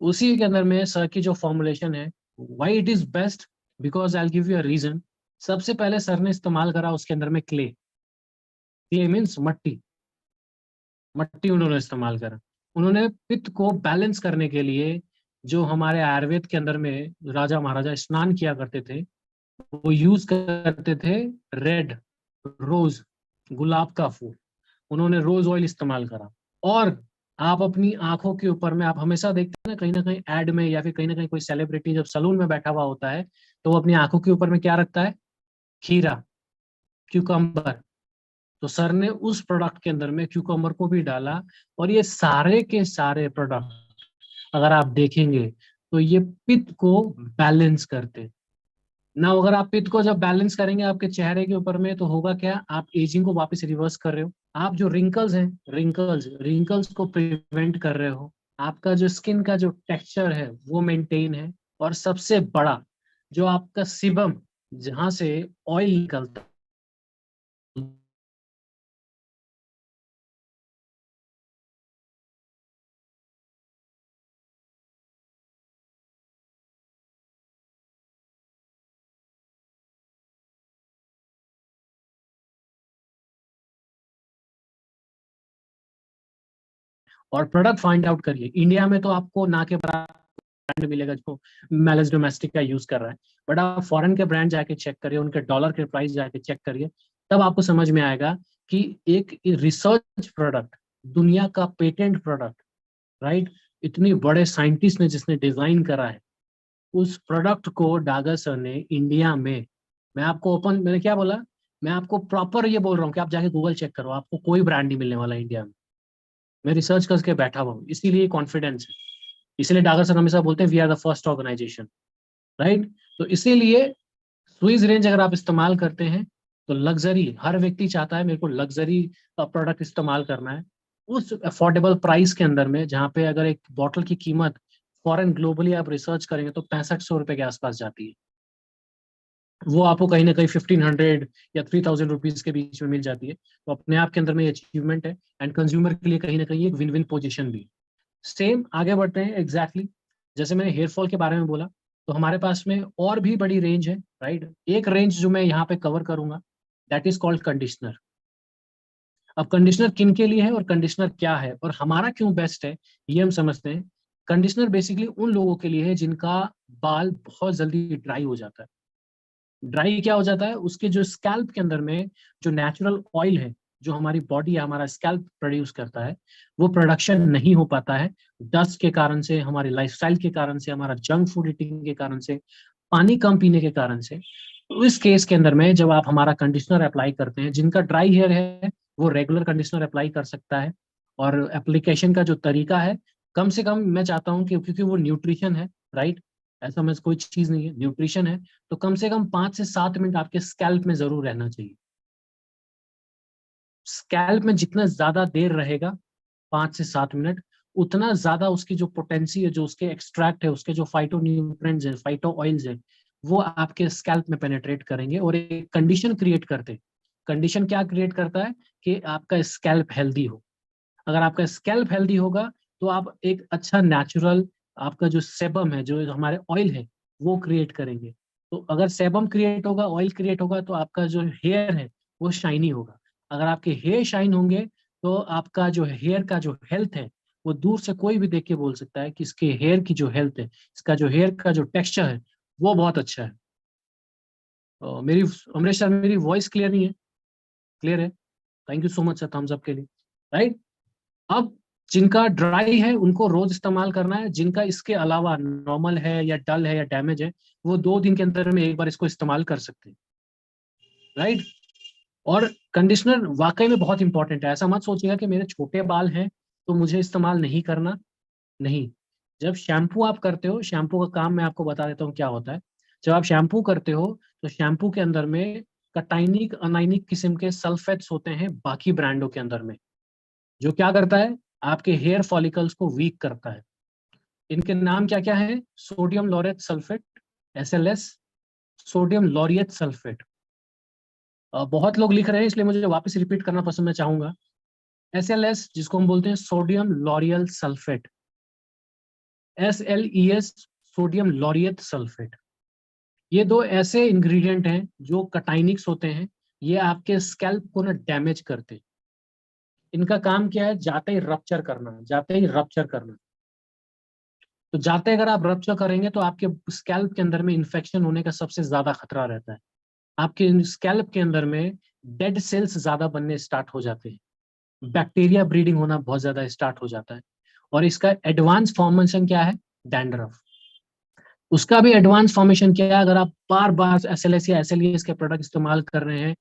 उसी के अंदर में सर की जो फॉर्मुलेशन है, why it is best, because I give you a reason. सबसे पहले सर ने इस्तेमाल करा उसके अंदर में क्ले। क्ले मीन्स मट्टी। मट्टी उन्होंने इस्तेमाल करा। उन्होंने पित्त को बैलेंस करने के लिए, जो हमारे आयुर्वेद के अंदर में राजा महाराजा स्नान किया करते थे, वो यूज करते थे रेड रोज, गुलाब का फूल। उन्होंने रोज ऑयल इस्तेमाल करा। और आप अपनी आंखों के ऊपर में, आप हमेशा देखते हैं ना कहीं एड में, या फिर कहीं ना कहीं कोई सेलिब्रिटी जब सलून में बैठा हुआ होता है, तो वो अपनी आंखों के ऊपर में क्या रखता है? खीरा, क्यूकम्बर। तो सर ने उस प्रोडक्ट के अंदर में क्यूकम्बर को भी डाला। और ये सारे के सारे प्रोडक्ट अगर आप देखेंगे तो ये पित्त को बैलेंस करते ना। अगर आप पित्त को जब बैलेंस करेंगे आपके चेहरे के ऊपर में, तो होगा क्या? आप एजिंग को वापस रिवर्स कर रहे हो। आप जो रिंकल्स हैं, रिंकल्स को प्रिवेंट कर रहे हो। आपका जो स्किन का जो टेक्सचर है वो मेंटेन है। और सबसे बड़ा, जो आपका सीबम, जहां से ऑयल निकलता है, और प्रोडक्ट फाइंड आउट करिए। इंडिया में तो आपको ना के ब्रांड मिलेगा जो मेलस डोमेस्टिक का यूज कर रहा है। बट आप फॉरेन के ब्रांड जाके चेक करिए, उनके डॉलर के प्राइस जाके चेक करिए, तब आपको समझ में आएगा कि एक रिसर्च प्रोडक्ट, दुनिया का पेटेंट प्रोडक्ट, राइट, इतनी बड़े साइंटिस्ट ने जिसने डिजाइन करा है, उस प्रोडक्ट को डागर सर ने इंडिया में, मैं आपको ओपन, मैंने क्या बोला, मैं आपको प्रॉपर ये बोल रहा हूँ कि आप जाके गूगल चेक करो, आपको कोई ब्रांड नहीं मिलने वाला इंडिया में। मैं रिसर्च करके बैठा हुआ हूँ, इसीलिए कॉन्फिडेंस है। इसलिए डागर सर हमेशा बोलते हैं we are the first organisation, right. तो इसीलिए स्वीज रेंज अगर आप इस्तेमाल करते हैं, तो लग्जरी, हर व्यक्ति चाहता है मेरे को लग्जरी प्रोडक्ट इस्तेमाल करना है, उस अफोर्डेबल प्राइस के अंदर में, जहाँ पे अगर एक बॉटल की कीमत फॉरेन ग्लोबली आप रिसर्च करेंगे तो 6500 रुपए के आसपास जाती है, वो आपको कहीं ना कहीं 1500 या 3000 रुपीज के बीच में मिल जाती है। तो अपने आप के अंदर में अचीवमेंट है, एंड कंज्यूमर के लिए कहीं ना कहीं एक विन विन पोजिशन भी। सेम आगे बढ़ते हैं, एग्जैक्टली जैसे मैंने हेयर फॉल के बारे में बोला, तो हमारे पास में और भी बड़ी रेंज है, राइट। एक रेंज जो मैं यहाँ पे कवर करूंगा, दैट इज कॉल्ड कंडीशनर। अब कंडीशनर किन के लिए है और कंडीशनर क्या है और हमारा क्यों बेस्ट है, ये हम समझते हैं। कंडीशनर बेसिकली उन लोगों के लिए है जिनका बाल बहुत जल्दी ड्राई हो जाता है। ड्राई क्या हो जाता है? उसके जो स्कैल्प के अंदर में जो नेचुरल ऑयल है, जो हमारी बॉडी या हमारा स्कैल्प प्रोड्यूस करता है, वो प्रोडक्शन नहीं हो पाता है। डस्ट के कारण से, हमारे लाइफस्टाइल के कारण से, हमारा जंक फूड ईटिंग के कारण से, पानी कम पीने के कारण से। तो इस केस के अंदर में जब आप हमारा कंडीशनर अप्लाई करते हैं, जिनका ड्राई हेयर है वो रेगुलर कंडीशनर अप्लाई कर सकता है। और एप्लीकेशन का जो तरीका है, कम से कम मैं चाहता हूँ कि, क्योंकि वो न्यूट्रिशन है, राइट, ऐसा में कोई चीज नहीं है, न्यूट्रिशन है, तो कम से कम 5 से 7 मिनट आपके स्कैल्प में जरूर रहना चाहिए। स्कैल्प में जितना ज्यादा देर रहेगा, 5 से 7 मिनट, उतना ज्यादा उसकी जो पोटेंसी है, जो उसके एक्सट्रैक्ट है, उसके जो फाइटो न्यूट्रिएंट्स है, फाइटो ऑयल्स है, वो आपके स्कैल्प में पेनेट्रेट करेंगे और एक कंडीशन क्रिएट करते। कंडीशन क्या क्रिएट करता है? कि आपका स्कैल्प हेल्दी हो। अगर आपका स्कैल्प हेल्दी होगा, तो आप एक अच्छा नेचुरल, आपका जो सेबम है, जो हमारे ऑयल है, वो क्रिएट करेंगे। तो अगर सेबम क्रिएट होगा, ऑयल क्रिएट होगा, तो आपका जो हेयर है वो शाइनी होगा। अगर आपके हेयर शाइन होंगे, तो आपका जो हेयर का जो हेल्थ है, वो दूर से कोई भी देख के बोल सकता है कि इसके हेयर की जो हेल्थ है, इसका जो हेयर का जो टेक्सचर है, वो बहुत अच्छा है। मेरी, अमरीश सर, मेरी वॉइस क्लियर नहीं है? क्लियर है? Thank you so much sir thumbs up के लिए, राइट। अब जिनका ड्राई है उनको रोज इस्तेमाल करना है, जिनका इसके अलावा नॉर्मल है या डल है या डैमेज है, वो 2 दिन के अंदर में एक बार इसको इस्तेमाल कर सकते हैं, राइट। और कंडीशनर वाकई में बहुत इंपॉर्टेंट है। ऐसा मत सोचिएगा कि मेरे छोटे बाल हैं तो मुझे इस्तेमाल नहीं करना। नहीं, जब शैम्पू आप करते हो, शैम्पू का काम मैं आपको बता देता हूँ क्या होता है। जब आप शैम्पू करते हो, तो शैम्पू के अंदर में कटाइनिक अनाइनिक किस्म के सल्फेट्स होते हैं बाकी ब्रांडों के अंदर में, जो क्या करता है? आपके हेयर फॉलिकल्स को वीक करता है। इनके नाम क्या क्या है? Sodium laureth sulphate, SLS, sodium laureth sulphate. बहुत लोग लिख रहे हैं, इसलिए मुझे वापस रिपीट करना पसंद मैं चाहूंगा। SLS जिसको हम बोलते हैं sodium L'Oréal sulphate, SLES sodium laureate sulphate. ये दो ऐसे इंग्रेडिएंट हैं जो कटाइनिक्स होते हैं, ये आपके स्कैल्प को ना डैमेज करते हैं। इनका काम क्या है, जाते ही रप्चर करना, जाते ही रप्चर करना। तो जाते अगर आप रप्चर करेंगे तो आपके स्कैल्प के अंदर में इन्फेक्शन होने का सबसे ज्यादा खतरा रहता है। आपके स्कैल्प के अंदर में डेड सेल्स ज्यादा बनने स्टार्ट हो जाते हैं, बैक्टीरिया ब्रीडिंग होना बहुत ज्यादा स्टार्ट हो जाता है। और इसका एडवांस फॉर्मेशन क्या है, डैंड्रफ। उसका भी एडवांस फॉर्मेशन क्या है, अगर आप बार बार SLS या SLES के प्रोडक्ट इस्तेमाल कर रहे हैं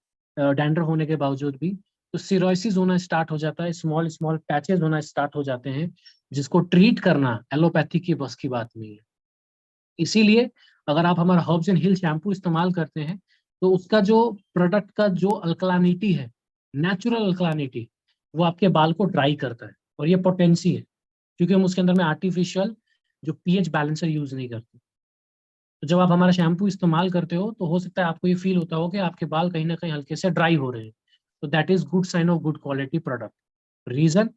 डैंड्रफ होने के बावजूद भी, तो सिरोसिस होना स्टार्ट हो जाता है, स्मॉल स्मॉल पैचेस होना स्टार्ट हो जाते हैं, जिसको ट्रीट करना एलोपैथी की बस की बात नहीं है। इसीलिए अगर आप हमारा हर्ब्स एंड हिल शैम्पू इस्तेमाल करते हैं तो उसका जो प्रोडक्ट का जो अल्कलानिटी है, नेचुरल अल्कलानिटी, वो आपके बाल को ड्राई करता है। और ये पोटेंसी है, क्योंकि हम उसके अंदर में आर्टिफिशियल जो पीएच बैलेंसर यूज नहीं करते। तो जब आप हमारा शैम्पू इस्तेमाल करते हो तो हो सकता है आपको ये फील होता हो कि आपके बाल कहीं ना कहीं हल्के से ड्राई हो रहे हैं, तो that is good sign of good quality product. Reason,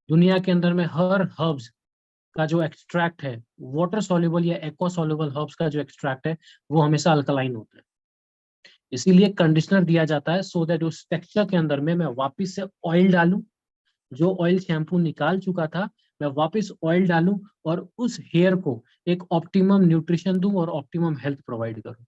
दुनिया के अंदर में हर हर्ब्स का जो एक्सट्रैक्ट है, वाटर सॉल्युबल या एक्वा सॉल्युबल हर्ब्स का जो एक्सट्रैक्ट है, वो हमेशा अल्कलाइन होता है। इसीलिए कंडीशनर दिया जाता है सो दैट उस टेक्सचर के अंदर में मैं वापस से ऑयल डालूं, जो ऑयल शैम्पू निकाल चुका था मैं वापस ऑयल डालूं, और उस हेयर को एक ऑप्टिमम न्यूट्रिशन दूं और ऑप्टिमम हेल्थ प्रोवाइड करूं।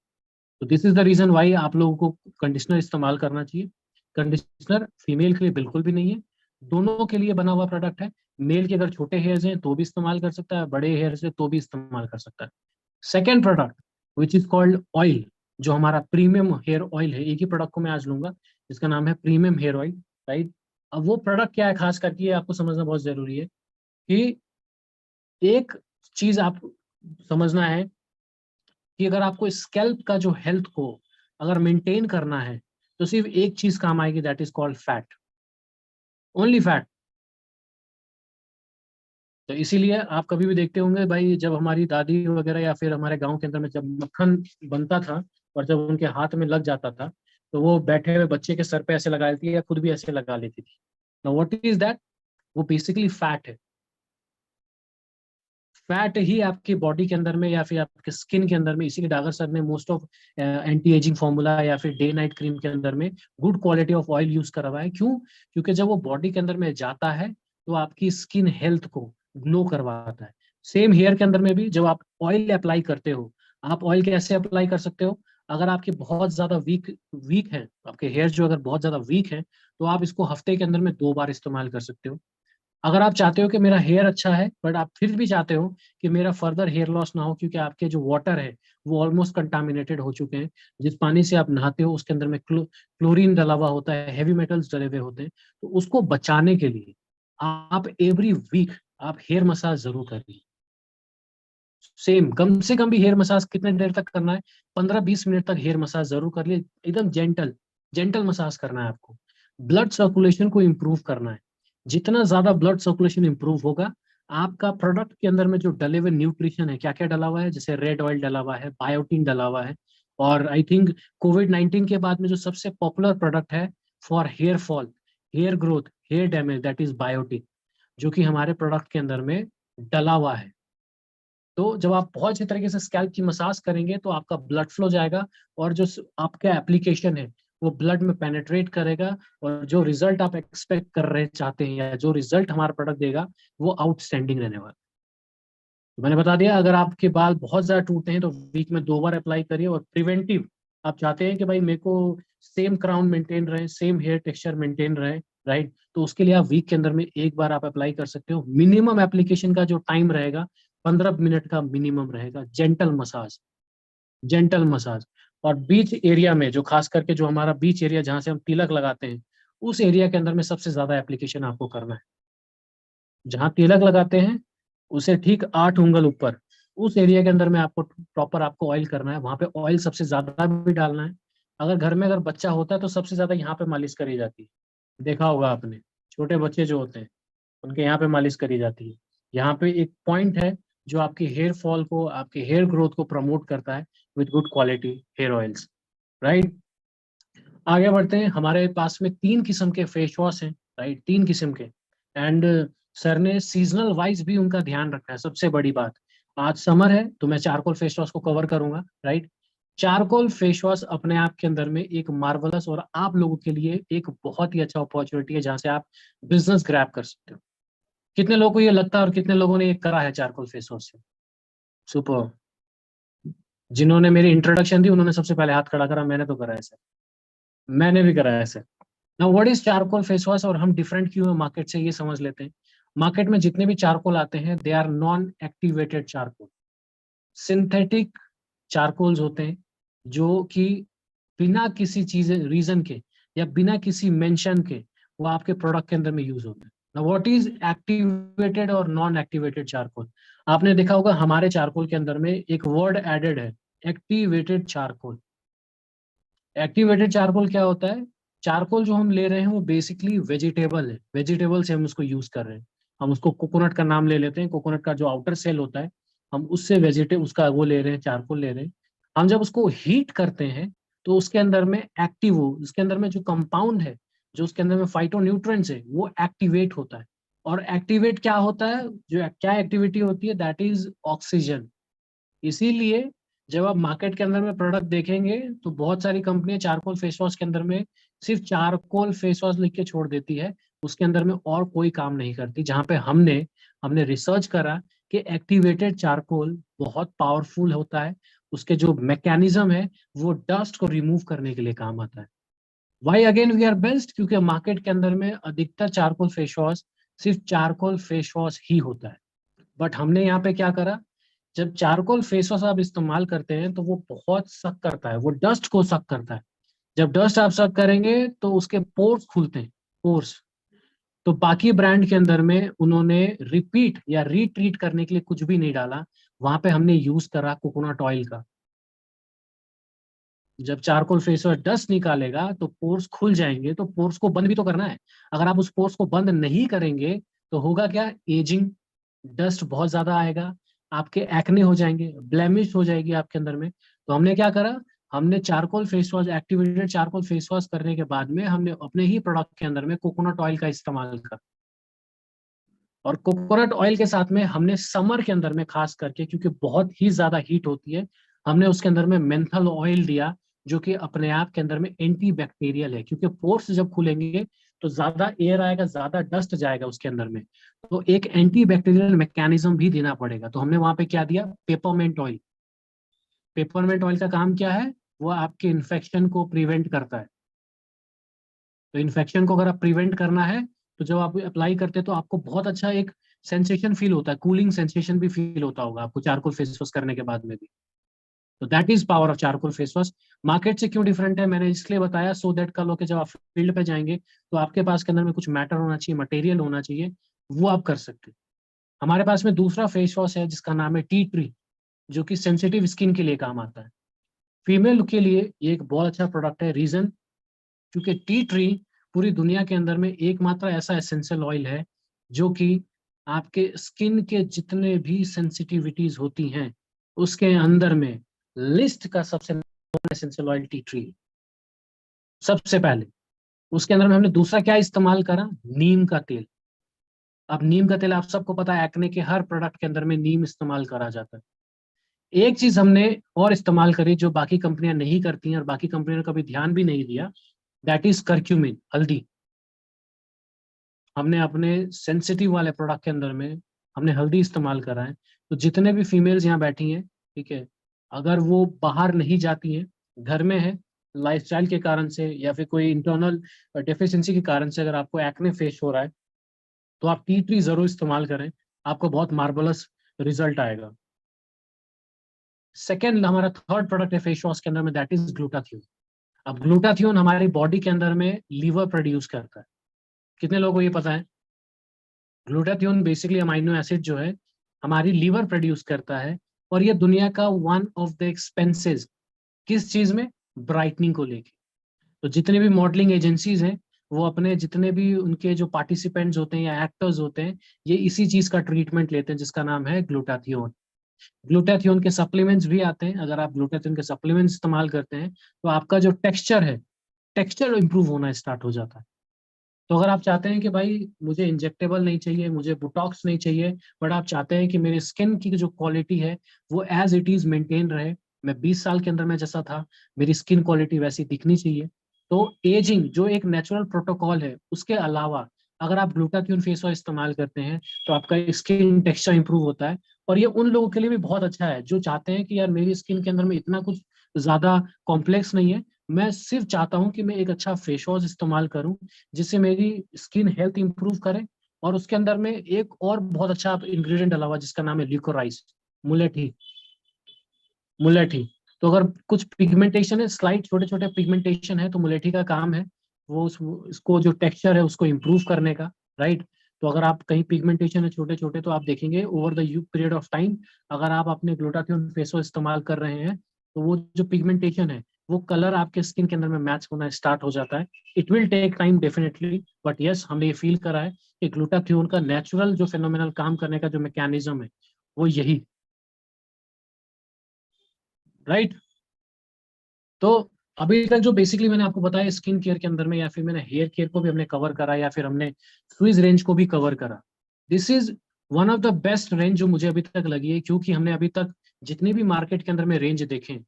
तो this is the reason why आप लोगों को कंडीशनर इस्तेमाल करना चाहिए। कंडीशनर फीमेल के लिए बिल्कुल भी नहीं है, दोनों के लिए बना हुआ प्रोडक्ट है। मेल के अगर छोटे हेयर्स हैं तो भी इस्तेमाल कर सकता है, बड़े हेयर्स है तो भी इस्तेमाल कर सकता है। Second product which is called oil, जो हमारा प्रीमियम हेयर ऑयल है, एक ही प्रोडक्ट को मैं आज लूंगा जिसका नाम है प्रीमियम हेयर ऑयल, राइट। अब वो प्रोडक्ट क्या है, खास करके ये आपको समझना बहुत जरूरी है कि एक चीज आप समझना है कि अगर आपको स्कैल्प का जो हेल्थ को अगर मेंटेन करना है तो सिर्फ एक चीज काम आएगी, that is called fat, only fat. तो इसीलिए आप कभी भी देखते होंगे भाई, जब हमारी दादी वगैरह या फिर हमारे गांव के अंदर में जब मक्खन बनता था और जब उनके हाथ में लग जाता था, तो वो बैठे हुए बच्चे के सर पे ऐसे लगा लेती है या खुद भी ऐसे लगा लेती थी। नाउ व्हाट इज दैट, वो बेसिकली फैट है। फैट ही आपकी बॉडी के अंदर में या फिर आपके स्किन के अंदर में, इसीलिए डागर सर ने most of anti ageing formula या फिर डे नाइट क्रीम के अंदर में good quality of oil use करा हुआ है। क्यों? क्योंकि जब वो बॉडी के अंदर में जाता है तो आपकी स्किन हेल्थ को ग्लो करवाता है। सेम हेयर के अंदर में भी जब आप ऑयल अप्लाई करते हो, आप ऑयल कैसे अप्लाई कर सकते हो, अगर आपके बहुत ज्यादा वीक वीक है, आपके हेयर जो अगर बहुत ज्यादा वीक है, तो आप इसको हफ्ते के अंदर में 2 बार इस्तेमाल कर सकते हो। अगर आप चाहते हो कि मेरा हेयर अच्छा है बट आप फिर भी चाहते हो कि मेरा फर्दर हेयर लॉस ना हो, क्योंकि आपके जो वाटर है वो ऑलमोस्ट कंटामिनेटेड हो चुके हैं, जिस पानी से आप नहाते हो उसके अंदर में क्लोरीन डला हुआ होता है, हैवी मेटल्स डले हुए होते हैं, तो उसको बचाने के लिए आप एवरी वीक आप हेयर मसाज जरूर करिए। सेम कम से कम भी हेयर मसाज कितने देर तक करना है, 15-20 मिनट तक हेयर मसाज जरूर कर लिए, एकदम जेंटल जेंटल मसाज करना है आपको। ब्लड सर्कुलेशन को इम्प्रूव करना है। जितना ज्यादा ब्लड सर्कुलेशन इम्प्रूव होगा, आपका प्रोडक्ट के अंदर में जो डले हुए न्यूट्रिशन है, क्या क्या डला हुआ है, जैसे रेड ऑयल डला हुआ है, बायोटीन डला हुआ है, और आई थिंक कोविड-19 के बाद में जो सबसे पॉपुलर प्रोडक्ट है for hair fall, hair growth, hair damage, that is biotin, जो कि हमारे प्रोडक्ट के अंदर में डला हुआ है। तो जब आप बहुत अच्छे तरीके से स्कैल्प की मसाज करेंगे तो आपका ब्लड फ्लो जाएगा, और जो आपका एप्लीकेशन है वो ब्लड में पेनेट्रेट करेगा, और जो रिजल्ट आप एक्सपेक्ट कर रहे चाहते हैं या जो रिजल्ट हमारा प्रोडक्ट देगा वो आउटस्टैंडिंग रहने वाला है। तो मैंने बता दिया, अगर आपके बाल बहुत ज्यादा टूटते हैं तो वीक में 2 बार अप्लाई करिए। और प्रिवेंटिव, आप चाहते हैं कि भाई मेरे को सेम क्राउन मेंटेन रहे, सेम हेयर टेक्सचर मेंटेन रहे, राइट, तो उसके लिए आप वीक के अंदर में 1 बार आप अप्लाई कर सकते हो। मिनिमम एप्लीकेशन का जो टाइम रहेगा 15 मिनट का मिनिमम रहेगा। Gentle massage, gentle massage. और बीच एरिया में, जो खास करके जो हमारा बीच एरिया जहां से हम तिलक लगाते हैं, उस एरिया के अंदर में सबसे ज्यादा एप्लीकेशन आपको करना है। जहां तिलक लगाते हैं उसे ठीक 8 उंगल ऊपर, उस एरिया के अंदर में आपको प्रॉपर आपको ऑयल करना है, वहां पे ऑयल सबसे ज्यादा भी डालना है। अगर घर में अगर बच्चा होता है तो सबसे ज्यादा यहाँ पे मालिश करी जाती है, देखा होगा आपने, छोटे बच्चे जो होते हैं उनके यहाँ पे मालिश करी जाती है। यहाँ पे एक पॉइंट है जो आपके हेयर फॉल को, आपके हेयर ग्रोथ को प्रमोट करता है with good quality hair oils, right. आगे बढ़ते हैं, हमारे पास में 3 किस्म के फेस वॉश हैं, राइट, 3 किस्म के। एंड सर ने सीजनल वाइज भी उनका ध्यान रखा है, सबसे बड़ी बात आज समर है तो मैं चारकोल फेस वॉश को कवर करूंगा, राइट। चारकोल फेस वॉश अपने आप के अंदर में एक मार्वलस और आप लोगों के लिए एक बहुत ही अच्छा अपॉर्चुनिटी है जहां से आप बिजनेस ग्रैब कर सकते हो। कितने लोगों को ये लगता है और कितने लोगों ने ये करा है चारकोल फेस वॉश से? सुपर। जिन्होंने मेरी इंट्रोडक्शन दी उन्होंने सबसे पहले हाथ खड़ा करा, मैंने तो करा है सर, मैंने भी करा है sir. Now what is charcoal face wash और हम डिफरेंट क्यों है मार्केट से, ये समझ लेते हैं। मार्केट में जितने भी चारकोल आते हैं they are non activated charcoal, synthetic charcoals होते हैं जो कि बिना किसी चीज रीजन के या बिना किसी मेंशन के वो आपके प्रोडक्ट के अंदर में यूज होते हैं। नाउ व्हाट इज एक्टिवेटेड और नॉन एक्टिवेटेड चारकोल? आपने देखा होगा हमारे चारकोल के अंदर में एक वर्ड एडेड है, एक्टिवेटेड चारकोल। एक्टिवेटेड चारकोल क्या होता है? चारकोल जो हम ले रहे हैं वो बेसिकली वेजिटेबल है, वेजिटेबल से हम उसको यूज कर रहे हैं। हम उसको कोकोनट का नाम ले लेते हैं, कोकोनट का जो आउटर सेल होता है हम उससे वेजिटेबल उसका वो ले रहे हैं, चारकोल ले रहे हैं। हम जब उसको हीट करते हैं तो उसके अंदर में एक्टिव, उसके अंदर में जो कंपाउंड है, जो उसके अंदर में फाइटो न्यूट्रिएंट्स है वो एक्टिवेट होता है। और एक्टिवेट क्या होता है, जो क्या एक्टिविटी होती है, दैट इज ऑक्सीजन। इसीलिए जब आप मार्केट के अंदर में प्रोडक्ट देखेंगे तो बहुत सारी कंपनियां चारकोल फेस वॉश के अंदर में सिर्फ चारकोल फेस वॉश लिख के छोड़ देती है, उसके अंदर में और कोई काम नहीं करती। जहां पे हमने हमने रिसर्च करा कि एक्टिवेटेड चारकोल बहुत पावरफुल होता है, उसके जो मैकेनिज्म है वो डस्ट को रिमूव करने के लिए काम आता है। Why again we are best, क्योंकि मार्केट के अंदर में अधिकतर चारकोल फेस वॉश सिर्फ चारकोल फेस वॉश ही होता है। बट हमने यहाँ पे क्या करा, जब चारकोल फेस वॉश आप इस्तेमाल करते हैं तो वो बहुत सक करता है, वो डस्ट को सक करता है। जब डस्ट आप सक करेंगे तो उसके पोर्स खुलते हैं, पोर्स। तो बाकी ब्रांड के अंदर में उन्होंने रिपीट या रीट्रीट करने के लिए कुछ भी नहीं डाला, वहां पे हमने यूज करा कोकोनट ऑयल का। जब चारकोल फेस वॉश डस्ट निकालेगा तो पोर्स खुल जाएंगे, तो पोर्स को बंद भी तो करना है। अगर आप उस पोर्स को बंद नहीं करेंगे तो होगा क्या, एजिंग, डस्ट बहुत ज्यादा आएगा, आपके एक्ने हो जाएंगे, ब्लेमिश हो जाएगी आपके अंदर में। तो हमने क्या करा, हमने charcoal face wash, activated charcoal face wash करने के बाद में हमने अपने ही प्रोडक्ट के अंदर में कोकोनट ऑयल का इस्तेमाल करा। और कोकोनट ऑयल के साथ में हमने समर के अंदर में खास करके, क्योंकि बहुत ही ज्यादा हीट होती है, हमने उसके अंदर में मेंथल ऑयल दिया, जो कि अपने आप के अंदर में एंटी बैक्टीरियल है। क्योंकि पोर्स जब खुलेंगे तो ज्यादा एयर आएगा, ज्यादा डस्ट जाएगा उसके अंदर में, तो एक एंटी बैक्टीरियल मैकेनिज्म भी देना पड़ेगा। तो हमने वहां पे क्या दिया, पेपरमेंट ऑयल। पेपरमेंट ऑयल का काम क्या है, वो आपके इन्फेक्शन को प्रिवेंट करता है। तो इन्फेक्शन को अगर आप प्रिवेंट करना है तो जब आप अप्लाई करते हैं तो आपको बहुत अच्छा एक सेंसेशन फील होता है, कूलिंग सेंसेशन भी फील होता होगा आपको चारकोल फेस वॉश करने के बाद में भी। तो that is power of charcoal face wash. Market से क्यों डिफरेंट है मैंने इसलिए बताया, सो दैट कल होके जब आप फील्ड पे जाएंगे तो आपके पास के अंदर में कुछ मैटर होना चाहिए, मटेरियल होना चाहिए, वो आप कर सकते हैं। हमारे पास में दूसरा फेस वॉश है जिसका नाम है टी ट्री, जो कि सेंसिटिव स्किन के लिए काम आता है। फीमेल के लिए ये एक बहुत अच्छा प्रोडक्ट है। रीजन, क्योंकि टी ट्री पूरी दुनिया के अंदर में एकमात्र ऐसा एसेंशियल ऑयल है जो कि आपके स्किन के जितने भी सेंसिटिविटीज होती हैं उसके अंदर में लिस्ट का सबसे एसेंशियल ऑयल टी ट्री है, सबसे पहले। उसके अंदर में हमने दूसरा क्या इस्तेमाल करा, नीम का तेल। अब नीम का तेल आप सबको पता है, एक्ने के हर प्रोडक्ट के अंदर में नीम इस्तेमाल करा जाता है। एक चीज हमने और इस्तेमाल करी जो बाकी कंपनियां नहीं करती हैं और बाकी कंपनियों ने कभी ध्यान भी नहीं दिया, दैट इज करक्यूमिन, हल्दी। हमने अपने सेंसिटिव वाले प्रोडक्ट के अंदर में हमने हल्दी इस्तेमाल करा है। तो जितने भी फीमेल्स यहाँ बैठी हैं, ठीक है, अगर वो बाहर नहीं जाती हैं, घर में है, लाइफस्टाइल के कारण से या फिर कोई इंटरनल डेफिशिएंसी के कारण से अगर आपको एक्ने फेस हो रहा है तो आप टी ट्री जरूर इस्तेमाल करें, आपको बहुत मार्वलस रिजल्ट आएगा। सेकेंड, हमारा थर्ड प्रोडक्ट है फेस वॉश के अंदर में, दैट इज ग्लूटाथियोन। अब ग्लूटाथियोन हमारी बॉडी के अंदर में लीवर प्रोड्यूस करता है। कितने लोगों को ये पता है? ग्लूटाथियोन बेसिकली अमाइनो एसिड जो है हमारी लीवर प्रोड्यूस करता है। और ये दुनिया का वन ऑफ द एक्सपेंसेस, किस चीज में, ब्राइटनिंग को लेके। तो जितने भी मॉडलिंग एजेंसीज हैं वो अपने जितने भी उनके जो पार्टिसिपेंट्स होते हैं या एक्टर्स होते हैं, ये इसी चीज का ट्रीटमेंट लेते हैं जिसका नाम है ग्लूटाथियोन। ग्लूटाथियोन के सप्लीमेंट्स भी आते हैं, अगर आप ग्लूटाथियोन के सप्लीमेंट्स इस्तेमाल करते हैं तो आपका जो टेक्सचर है, टेक्सचर इंप्रूव होना स्टार्ट हो जाता है। तो अगर आप चाहते हैं कि भाई मुझे इंजेक्टेबल नहीं चाहिए, मुझे बुटॉक्स नहीं चाहिए, बट आप चाहते हैं कि मेरी स्किन की जो क्वालिटी है वो एज इट इज मेंटेन रहे, मैं 20 साल के अंदर मैं जैसा था मेरी स्किन क्वालिटी वैसी दिखनी चाहिए, तो एजिंग जो एक नेचुरल प्रोटोकॉल है उसके अलावा अगर आप ग्लूटाथियोन फेस वॉश इस्तेमाल करते हैं तो आपका स्किन टेक्सचर इंप्रूव होता है। और ये उन लोगों के लिए भी बहुत अच्छा है जो चाहते हैं कि यार मेरी स्किन के अंदर में इतना कुछ ज्यादा कॉम्प्लेक्स नहीं है, मैं सिर्फ चाहता हूँ कि मैं एक अच्छा फेस वॉश इस्तेमाल करूँ जिससे मेरी स्किन हेल्थ इंप्रूव करे। और उसके अंदर में एक और बहुत अच्छा इंग्रेडिएंट डाला हुआ जिसका नाम है ल्यूकोराइस, मुलेठी, मुलेठी। तो अगर कुछ पिगमेंटेशन है, स्लाइट छोटे छोटे पिगमेंटेशन है, तो मुलेठी का काम है वो इसको जो टेक्सचर है उसको इम्प्रूव करने का, राइट। तो अगर आप कहीं पिगमेंटेशन है छोटे छोटे, तो आप देखेंगे over the period of time अगर आप अपने ग्लूटाथियोन फेस वॉश इस्तेमाल कर रहे हैं तो वो जो पिगमेंटेशन है वो कलर आपके स्किन के अंदर में मैच होना स्टार्ट हो जाता है। It will take time definitely, but yes हमने ये फील करा है कि ग्लूटाथियोन का नेचुरल जो फिनोमिनल काम करने का जो मैकेनिज्म है वो यही, राइट। तो अभी तक जो बेसिकली मैंने आपको बताया स्किन केयर के अंदर में, या फिर मैंने हेयर केयर को भी हमने कवर करा, या फिर हमने स्विज रेंज को भी कवर करा। This is one of the best range जो मुझे अभी तक लगी है, क्योंकि हमने अभी तक जितनी भी मार्केट के अंदर में रेंज देखे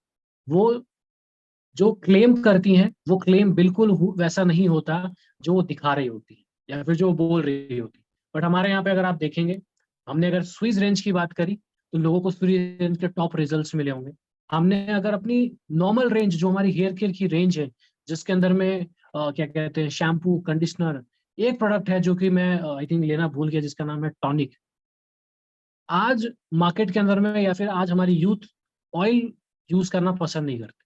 वो जो क्लेम करती हैं वो क्लेम बिल्कुल वैसा नहीं होता जो वो दिखा रही होती है या फिर जो वो बोल रही होती है। बट हमारे यहाँ पे अगर आप देखेंगे, हमने अगर स्विस रेंज की बात करी तो लोगों को स्विस रेंज के टॉप रिजल्ट्स मिले होंगे। हमने अगर अपनी नॉर्मल रेंज जो हमारी हेयर केयर की रेंज है जिसके अंदर में क्या कहते हैं शैम्पू कंडीशनर, एक प्रोडक्ट है जो कि मैं आई थिंक लेना भूल गया जिसका नाम है टॉनिक। आज मार्केट के अंदर में या फिर आज हमारी यूथ ऑयल यूज करना पसंद नहीं करते।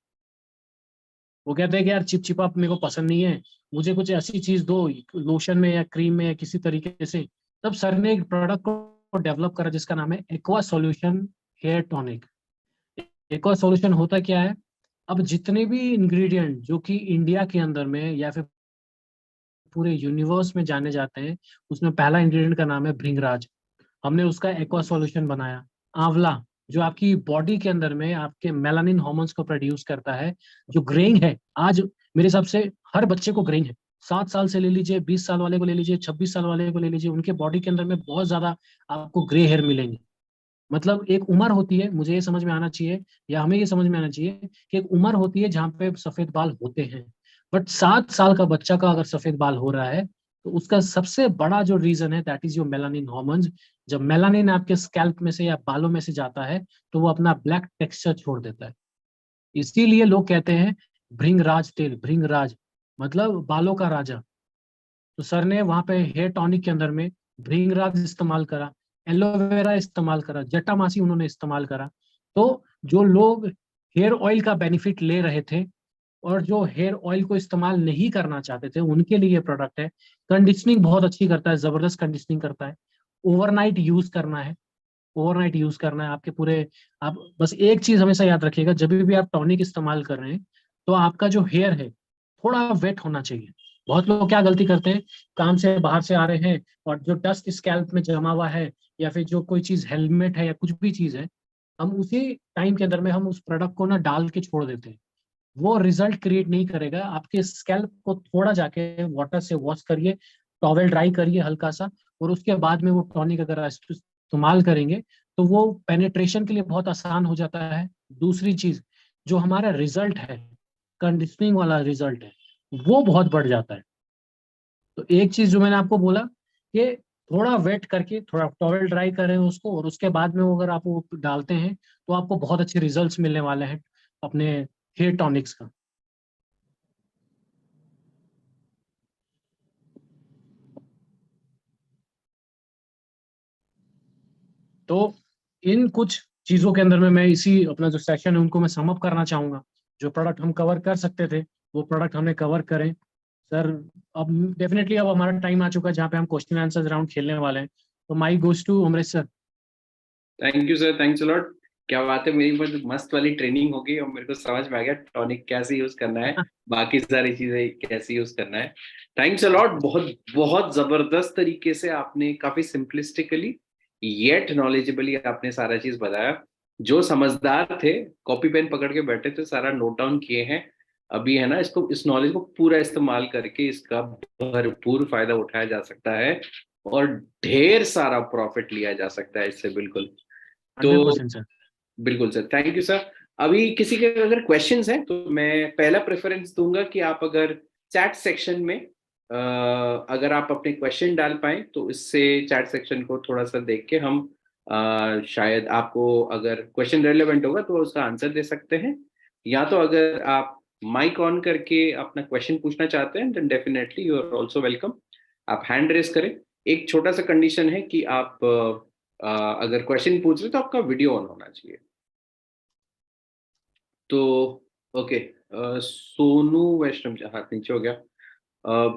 वो कहते हैं कि यार चिपचिपा मेरे को पसंद नहीं है, मुझे कुछ ऐसी चीज दो लोशन में या क्रीम में या किसी तरीके से। तब सर ने एक प्रोडक्ट को डेवलप करा जिसका नाम है aqua solution hair tonic. Aqua solution होता क्या है, अब जितने भी इंग्रेडिएंट जो कि इंडिया के अंदर में या फिर पूरे यूनिवर्स में जाने जाते हैं, उसमें पहला इंग्रेडिएंट का नाम है भृंगराज। हमने उसका एक्वा सॉल्यूशन बनाया। आंवला जो आपकी बॉडी के अंदर में आपके मेलानिन हॉर्मोन्स को प्रोड्यूस करता है, जो ग्रेइंग है आज मेरे हिसाब से हर बच्चे को ग्रेइंग है, 7 साल से ले लीजिए, 20 साल वाले को ले लीजिए, 26 साल वाले को ले लीजिए, उनके बॉडी के अंदर में बहुत ज्यादा आपको ग्रे हेयर मिलेंगे। मतलब एक उम्र होती है, मुझे ये समझ में आना चाहिए या हमें ये समझ में आना चाहिए कि एक उम्र होती है जहाँ पे सफेद बाल होते हैं। बट 7 साल का बच्चा का अगर सफेद बाल हो रहा है तो उसका सबसे बड़ा जो रीजन है that is your melanin hormones. जब मेलानिन आपके स्कैल्प में से या बालों में से जाता है तो वो अपना ब्लैक टेक्सचर छोड़ देता है। इसीलिए लोग कहते हैं भृंगराज तेल, भृंगराज मतलब बालों का राजा। तो सर ने वहां पे हेयर टॉनिक के अंदर में भृंगराज इस्तेमाल करा, एलोवेरा इस्तेमाल करा, जटामासी उन्होंने इस्तेमाल करा। तो जो लोग हेयर ऑयल का बेनिफिट ले रहे थे और जो हेयर ऑयल को इस्तेमाल नहीं करना चाहते थे उनके लिए ये प्रोडक्ट है। कंडीशनिंग बहुत अच्छी करता है, जबरदस्त कंडीशनिंग करता है। ओवरनाइट यूज करना है, ओवरनाइट यूज करना है आपके पूरे। आप बस एक चीज हमेशा याद रखिएगा, जब भी आप टॉनिक इस्तेमाल कर रहे हैं तो आपका जो हेयर है थोड़ा वेट होना चाहिए। बहुत लोग क्या गलती करते हैं, काम से बाहर से आ रहे हैं और जो डस्ट स्कैल्प में जमा हुआ है या फिर जो कोई चीज हेलमेट है या कुछ भी चीज है, हम उसी टाइम के अंदर में हम उस प्रोडक्ट को ना डाल के छोड़ देते हैं। वो रिजल्ट क्रिएट नहीं करेगा। आपके स्कैल्प को थोड़ा जाके वाटर से वॉश करिए, टॉवेल ड्राई करिए हल्का सा, और उसके बाद में वो टॉनिक अगर इस्तेमाल करेंगे तो वो पेनेट्रेशन के लिए बहुत आसान हो जाता है। दूसरी चीज, जो हमारा रिजल्ट है, कंडीशनिंग वाला रिजल्ट है, वो बहुत बढ़ जाता है। तो एक चीज जो मैंने आपको बोला कि थोड़ा वेट करके थोड़ा टॉवेल ड्राई करें उसको, और उसके बाद में वो अगर आप वो डालते हैं तो आपको बहुत अच्छे रिजल्ट्स मिलने वाले हैं अपने हेयर टॉनिक्स का। तो इन कुछ चीजों के अंदर में मैं इसी अपना जो सेशन है उनको मैं सम अप करना चाहूंगा। जो प्रोडक्ट हम कवर कर सकते थे वो प्रोडक्ट हमने कवर करें सर। अब डेफिनेटली अब हमारा टाइम आ चुका है जहाँ पे हम क्वेश्चन आंसर राउंड खेलने वाले हैं। तो my goes to Amrit sir. Thank you sir, thanks a lot. क्या बात है, मेरी बहुत मस्त वाली ट्रेनिंग होगी और मेरे को समझ में आ गया टॉनिक कैसे यूज करना है, बाकी सारी चीजें कैसे यूज करना है। Thanks a lot. बहुत बहुत जबरदस्त तरीके से आपने काफी सिंपलिस्टिकली येट नॉलेजेबली आपने सारा चीज बताया। जो समझदार थे कॉपी पेन पकड़ के बैठे थे, सारा नोट डाउन किए हैं। अभी है ना, इसको, इस नॉलेज को पूरा इस्तेमाल करके इसका भरपूर फायदा उठाया जा सकता है और ढेर सारा प्रॉफिट लिया जा सकता है इससे। बिल्कुल। तो 100% सर। बिल्कुल सर, थैंक यू सर। अभी किसी के अगर क्वेश्चंस हैं तो मैं पहला प्रेफरेंस दूंगा कि आप अगर चैट सेक्शन में अगर आप अपने क्वेश्चन डाल पाएं तो इससे चैट सेक्शन को थोड़ा सा देख के हम शायद आपको अगर क्वेश्चन रेलेवेंट होगा तो उसका आंसर दे सकते हैं, या तो अगर आप माइक ऑन करके अपना क्वेश्चन पूछना चाहते हैं then definitely you are also welcome. आप हैंड रेस करें। एक छोटा सा कंडीशन है कि आप अगर क्वेश्चन पूछ रहे तो आपका वीडियो ऑन होना चाहिए। तो ओके, सोनू वैष्णव जी, हाथ नीचे हो गया।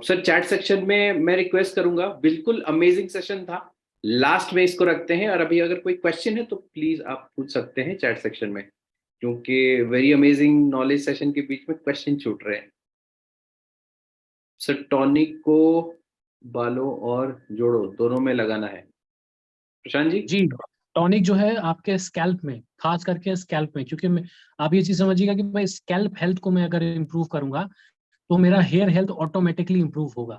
सर चैट सेक्शन में मैं रिक्वेस्ट करूंगा, बिल्कुल अमेजिंग सेशन था, लास्ट में इसको रखते हैं, और अभी अगर कोई क्वेश्चन है तो प्लीज आप पूछ सकते हैं चैट सेक्शन में, क्योंकि वेरी अमेजिंग नॉलेज सेशन के बीच में क्वेश्चन छूट रहे हैं। सर टॉनिक को बालों और जोड़ों दोनों में लगाना है, प्रशांत जी? जी, टॉनिक जो है आपके स्कैल्प में, खास करके स्कैल्प में, क्योंकि आप ये चीज समझिएगा कि भाई स्कैल्प हेल्थ को मैं अगर इम्प्रूव करूंगा तो मेरा हेयर हेल्थ ऑटोमेटिकली इम्प्रूव होगा।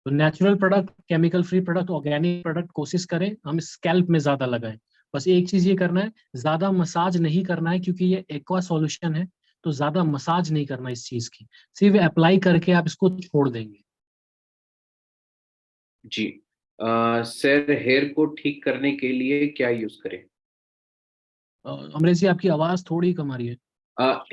तो natural product, chemical free product, organic product कोशिश करें हम स्कैल्प में ज्यादा लगाएं। बस एक चीज ये करना है, ज्यादा मसाज नहीं करना है, क्योंकि ये एक्वा सॉल्यूशन है, तो ज्यादा मसाज नहीं करना इस चीज की, सिर्फ अप्लाई करके आप इसको छोड़ देंगे। जी। सर हेयर को ठीक करने के लिए क्या यूज करें? अमरीश जी, आपकी आवाज थोड़ी कम आ रही है।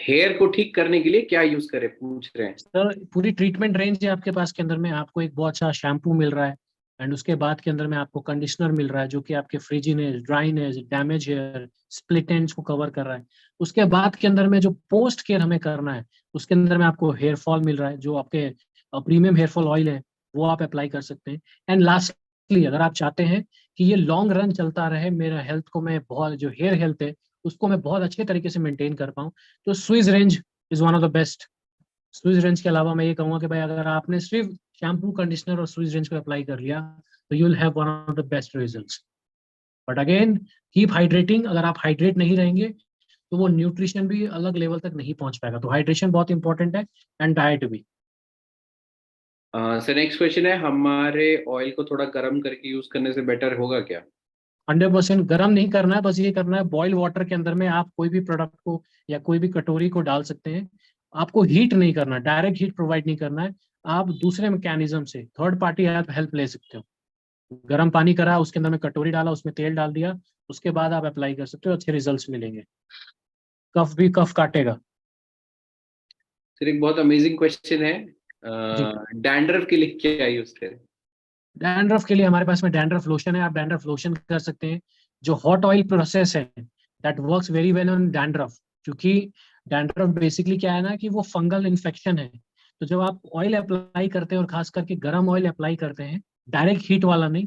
हेयर को ठीक करने के लिए क्या यूज करें पूछ रहे हैं। सर पूरी ट्रीटमेंट रेंज है आपके पास के अंदर में, आपको एक बहुत अच्छा शैम्पू मिल रहा है, एंड उसके बाद के अंदर में आपको कंडीशनर मिल रहा है जो कि आपके frizziness, dryness, damage hair, split ends को कवर कर रहा है। उसके बाद के अंदर में जो पोस्ट केयर हमें करना है, उसके अंदर में आपको हेयर फॉल मिल रहा है, जो आपके प्रीमियम हेयर फॉल ऑयल है वो आप अप्लाई कर सकते हैं। एंड लास्टली, अगर आप चाहते हैं कि ये लॉन्ग रन चलता रहे, मेरा हेल्थ को मैं बहुत, जो हेयर हेल्थ है उसको मैं बहुत अच्छे तरीके से मेंटेन कर पाऊँ, तो Swiss range is one of the best. Swiss range के अलावा मैं ये कहूंगा कि भाई अगर आपने सिर्फ शैम्पू, कंडीशनर और स्विस रेंज को अप्लाई कर लिया तो you will have one of the best results. But again, keep hydrating. अगर आप हाइड्रेट नहीं रहेंगे तो वो न्यूट्रिशन भी अलग लेवल तक नहीं पहुंच पाएगा, तो हाइड्रेशन बहुत इंपॉर्टेंट है, एंड डाइट भी। सर नेक्स्ट क्वेश्चन है, हमारे ऑयल को थोड़ा गर्म करके यूज करने से बेटर होगा क्या? 100% गर्म नहीं करना है, बस ये करना है बॉइल वाटर के अंदर में आप कोई भी प्रोडक्ट को या कोई भी कटोरी को डाल सकते हैं। आपको हीट नहीं करना, डायरेक्ट हीट प्रोवाइड नहीं करना है। आप दूसरे मैकेनिज्म से, थर्ड पार्टी आप हेल्प ले सकते हो। गर्म पानी करा, उसके अंदर में कटोरी डाला, उसमें तेल डाल दिया, उसके बाद आप अप्लाई कर सकते हो, अच्छे रिजल्ट्स मिलेंगे। कफ भी कफ काटेगा। सर एक बहुत अमेजिंग क्वेश्चन है, जी, डैंड्रफ के लिए क्या यूज करें? डैंड्रफ के लिए हमारे पास में डैंड्रफ लोशन है, आप डैंड्रफ लोशन कर सकते हैं। जो हॉट ऑयल प्रोसेस है, that works very well on dandruff, क्योंकि डैंड्रफ बेसिकली क्या है ना कि वो फंगल इन्फेक्शन है। तो जब आप ऑयल अप्लाई करते हैं और खास करके गर्म ऑयल अप्लाई करते हैं, डायरेक्ट हीट वाला नहीं,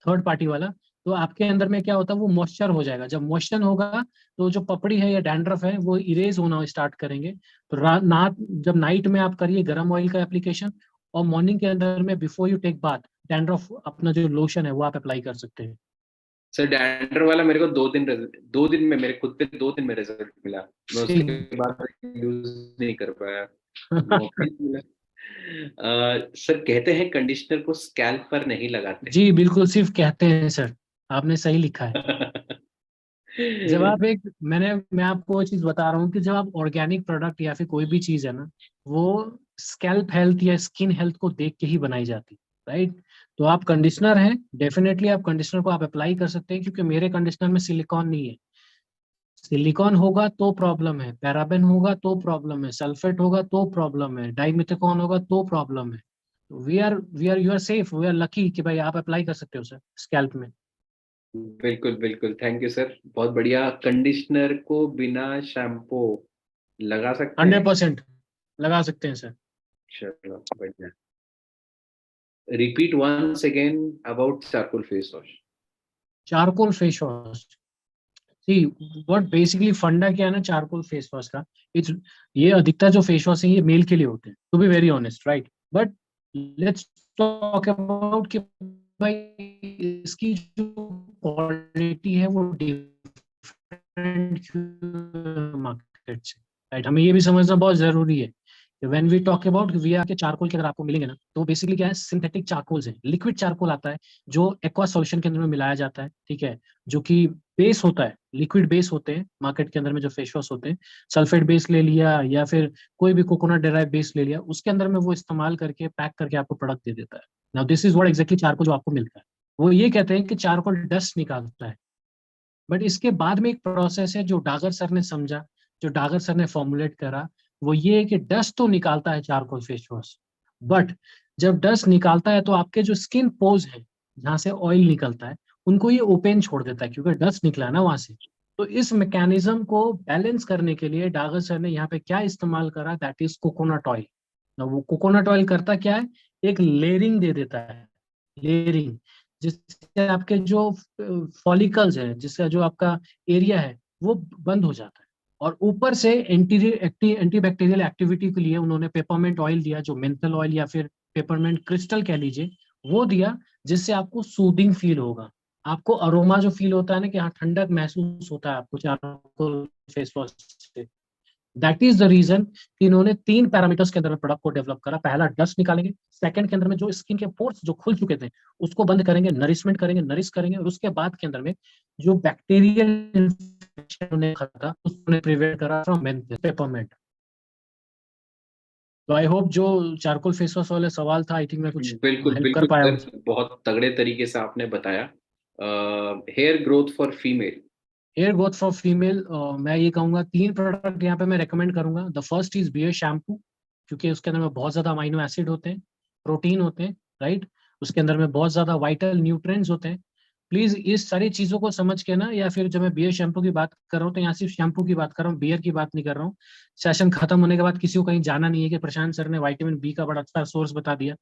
थर्ड पार्टी वाला, तो आपके अंदर में क्या होता है, वो मॉइस्चर हो जाएगा। जब मॉइस्चर होगा तो जो पपड़ी है या डैंड्रफ है वो इरेज होना स्टार्ट करेंगे। तो जब नाइट में आप करिए गर्म ऑयल का एप्लीकेशन, और मॉर्निंग के अंदर में before you take bath, dandruff अपना जो लोशन है वो आप अप्लाई कर सकते हैं। सर डैंड्रफ वाला मेरे को 2 दिन में, मेरे खुद पे 2 दिन में रिजल्ट मिला। मैं उसके सेम। बाद यूज नहीं कर पाया, मौका ही नहीं मिला। सर कहते हैं कंडीशनर को स्कैल्प पर नहीं लगाते। जी बिल्कुल, सिर्फ कहते हैं सर, आपने सही लिखा है। जब आप एक, मैं आपको वो चीज बता रहा हूँ कि जब आप ऑर्गेनिक प्रोडक्ट या फिर कोई भी चीज है ना, वो स्कैल्प हेल्थ या स्किन हेल्थ को देख के ही बनाई जाती है, राइट? तो आप कंडीशनर हैं, डेफिनेटली आप कंडीशनर को आप अप्लाई कर सकते हैं, क्योंकि मेरे कंडीशनर में सिलिकॉन नहीं है। सिलिकॉन होगा तो प्रॉब्लम है, पैराबेन होगा तो प्रॉब्लम है, सल्फेट होगा तो प्रॉब्लम है, डाइमिथाकॉन होगा तो प्रॉब्लम है। We are you are safe, we are lucky कि भाई आप अप्लाई कर सकते हो सर स्कैल्प में। बिल्कुल बिल्कुल, थैंक यू सर, बहुत बढ़िया। कंडीशनर को बिना शैम्पू लगा सकते हैं? 100% लगा सकते हैं सर। चलो बढ़िया। Repeat once again about charcoal face wash. Charcoal face wash, see what basically फंडा क्या है ना चारकोल फेस वॉश का, इट्स, ये अधिकतर जो फेस वॉश है ये मेल के लिए होते हैं, to be very honest, right? But let's talk about कि भाई इसकी जो क्वालिटी है वो डिफरेंट मार्केट से। राइट, हमें ये भी समझना बहुत जरूरी है कि व्हेन वी टॉक अबाउट वीआर के चारकोल के अगर आपको मिलेंगे ना, तो बेसिकली क्या है, सिंथेटिक चारकोल्स है, लिक्विड चारकोल आता है जो एक्वा सॉल्यूशन के अंदर में मिलाया जाता है, ठीक है, जो कि बेस होता है, लिक्विड बेस होते हैं मार्केट के अंदर में जो फेस वॉश होते हैं, सल्फेट बेस ले लिया या फिर कोई भी कोकोनट डेराइव बेस ले लिया, उसके अंदर में वो इस्तेमाल करके पैक करके आपको प्रोडक्ट दे देता है। Now this is what exactly charcoal जो आपको मिलता है। वो ये कहते हैं कि चारकोल डस्ट निकालता है, बट इसके बाद में एक प्रोसेस है जो डागर सर ने समझा, जो डागर सर ने फॉर्मुलेट करा, वो ये है कि डस्ट तो निकालता है चारकोल फेस वॉश, बट जब डस्ट निकालता है तो आपके जो स्किन पोज है जहाँ से ऑयल निकलता है, उनको ये ओपन छोड़ देता है क्योंकि डस्ट निकला है ना वहां से। तो इस मैकेनिज्म को बैलेंस करने के लिए डागर सर ने यहाँ पे क्या इस्तेमाल करा, दैट इज कोकोनट ऑयल। वो कोकोनट ऑयल करता क्या है, एक लेयरिंग दे देता है, लेयरिंग, जिससे आपके जो फॉलिकल्स है, जिसका जो आपका एरिया है वो बंद हो जाता है। और ऊपर से एंटीबैक्टीरियल एक्टिविटी के लिए उन्होंने पेपरमेंट ऑयल दिया, जो मेंथल ऑयल या फिर पेपरमेंट क्रिस्टल कह लीजिए, वो दिया, जिससे आपको सूदिंग फील होगा, आपको अरोमा जो फील होता है ना कि हाँ ठंडक महसूस होता है आपको चारकोल फेस वॉश से। दैट इज द रीजन कि इन्होंने 3 पैरामीटर्स के अंदर प्रोडक्ट को डेवलप करा। पहला डस्ट निकालेंगे, सेकंड के अंदर में जो स्किन के पोर्स जो खुल चुके थे उसको बंद करेंगे, नरिशमेंट करेंगे, नरिश करेंगे, और उसके बाद के अंदर में जो बैक्टीरियल इन्फेक्शन ने था उसने प्रिवेंट करा फ्रॉम पेपरमेंट। तो आई होप जो चारकोल फेस वॉश वाले सवाल था, आई थिंक मैं कुछ बिल्कुल हेल्प कर बिल्कुल पाया हूँ। सर, बहुत तगड़े तरीके से आपने बताया। Hair growth for female. Hair growth for female, मैं ये कहूंगा 3 प्रोडक्ट यहाँ पे मैं रेकमेंड करूंगा। The first is beer shampoo, क्योंकि उसके अंदर में बहुत ज्यादा अमाइनो एसिड होते हैं, प्रोटीन होते हैं, राइट, उसके अंदर में बहुत ज्यादा वाइटल न्यूट्रिएंट्स होते हैं। प्लीज इस सारी चीजों को समझ के ना, या फिर जब मैं बियर शैम्पू की बात कर रहा हूँ तो यहाँ सिर्फ शैम्पू की बात कर रहा हूँ, बियर की बात नहीं कर रहा हूँ। सेशन खत्म होने के बाद किसी को कहीं जाना नहीं है कि प्रशांत सर ने विटामिन बी का बड़ा अच्छा सोर्स बता दिया।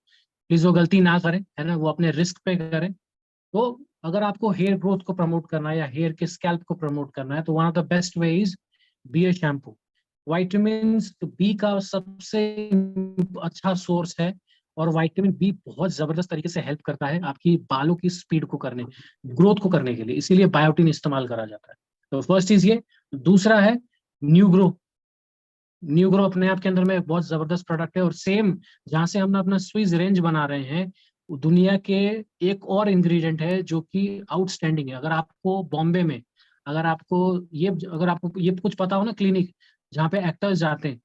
प्लीज वो गलती ना करें, है ना, वो अपने रिस्क पे करें। तो अगर आपको हेयर ग्रोथ को प्रमोट करना है या हेयर के स्कैल्प को प्रमोट करना है, तो one of the best way is B A shampoo. Vitamin B का सबसे अच्छा सोर्स है, और विटामिन बी बहुत जबरदस्त तरीके से हेल्प करता है आपकी बालों की स्पीड को करने, ग्रोथ को करने के लिए, इसीलिए बायोटिन इस्तेमाल करा जाता है। तो फर्स्ट चीज ये। दूसरा है न्यू ग्रो। न्यू ग्रो अपने आप के अंदर में एक बहुत जबरदस्त प्रोडक्ट है, और सेम जहां से हम अपना स्विस रेंज बना रहे हैं, दुनिया के एक और इंग्रेडिएंट है जो कि आउटस्टैंडिंग है। अगर आपको बॉम्बे में, अगर आपको ये कुछ पता हो ना, क्लिनिक जहाँ पे एक्टर्स जाते हैं,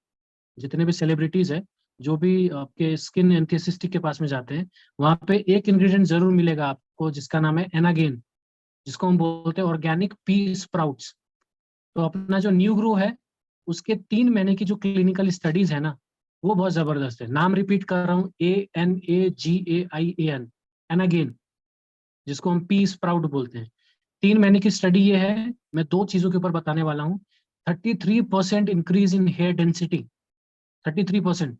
जितने भी सेलिब्रिटीज है, जो भी आपके स्किन एंथेसिस्टिक के पास में जाते हैं, वहां पे एक इंग्रेडिएंट जरूर मिलेगा आपको जिसका नाम है एनागेन, जिसको हम बोलते हैं ऑर्गेनिक पी स्प्राउट्स। तो अपना जो न्यू ग्रो है, उसके 3 महीने की जो क्लिनिकल स्टडीज है ना, वो बहुत जबरदस्त है। नाम रिपीट कर रहा हूँ, ANAGAIAN, एन अगेन, जिसको हम पी स्प्राउट बोलते हैं। 3 महीने की स्टडी ये है, मैं 2 चीजों के ऊपर बताने वाला हूँ। 33% increase in hair density, 33%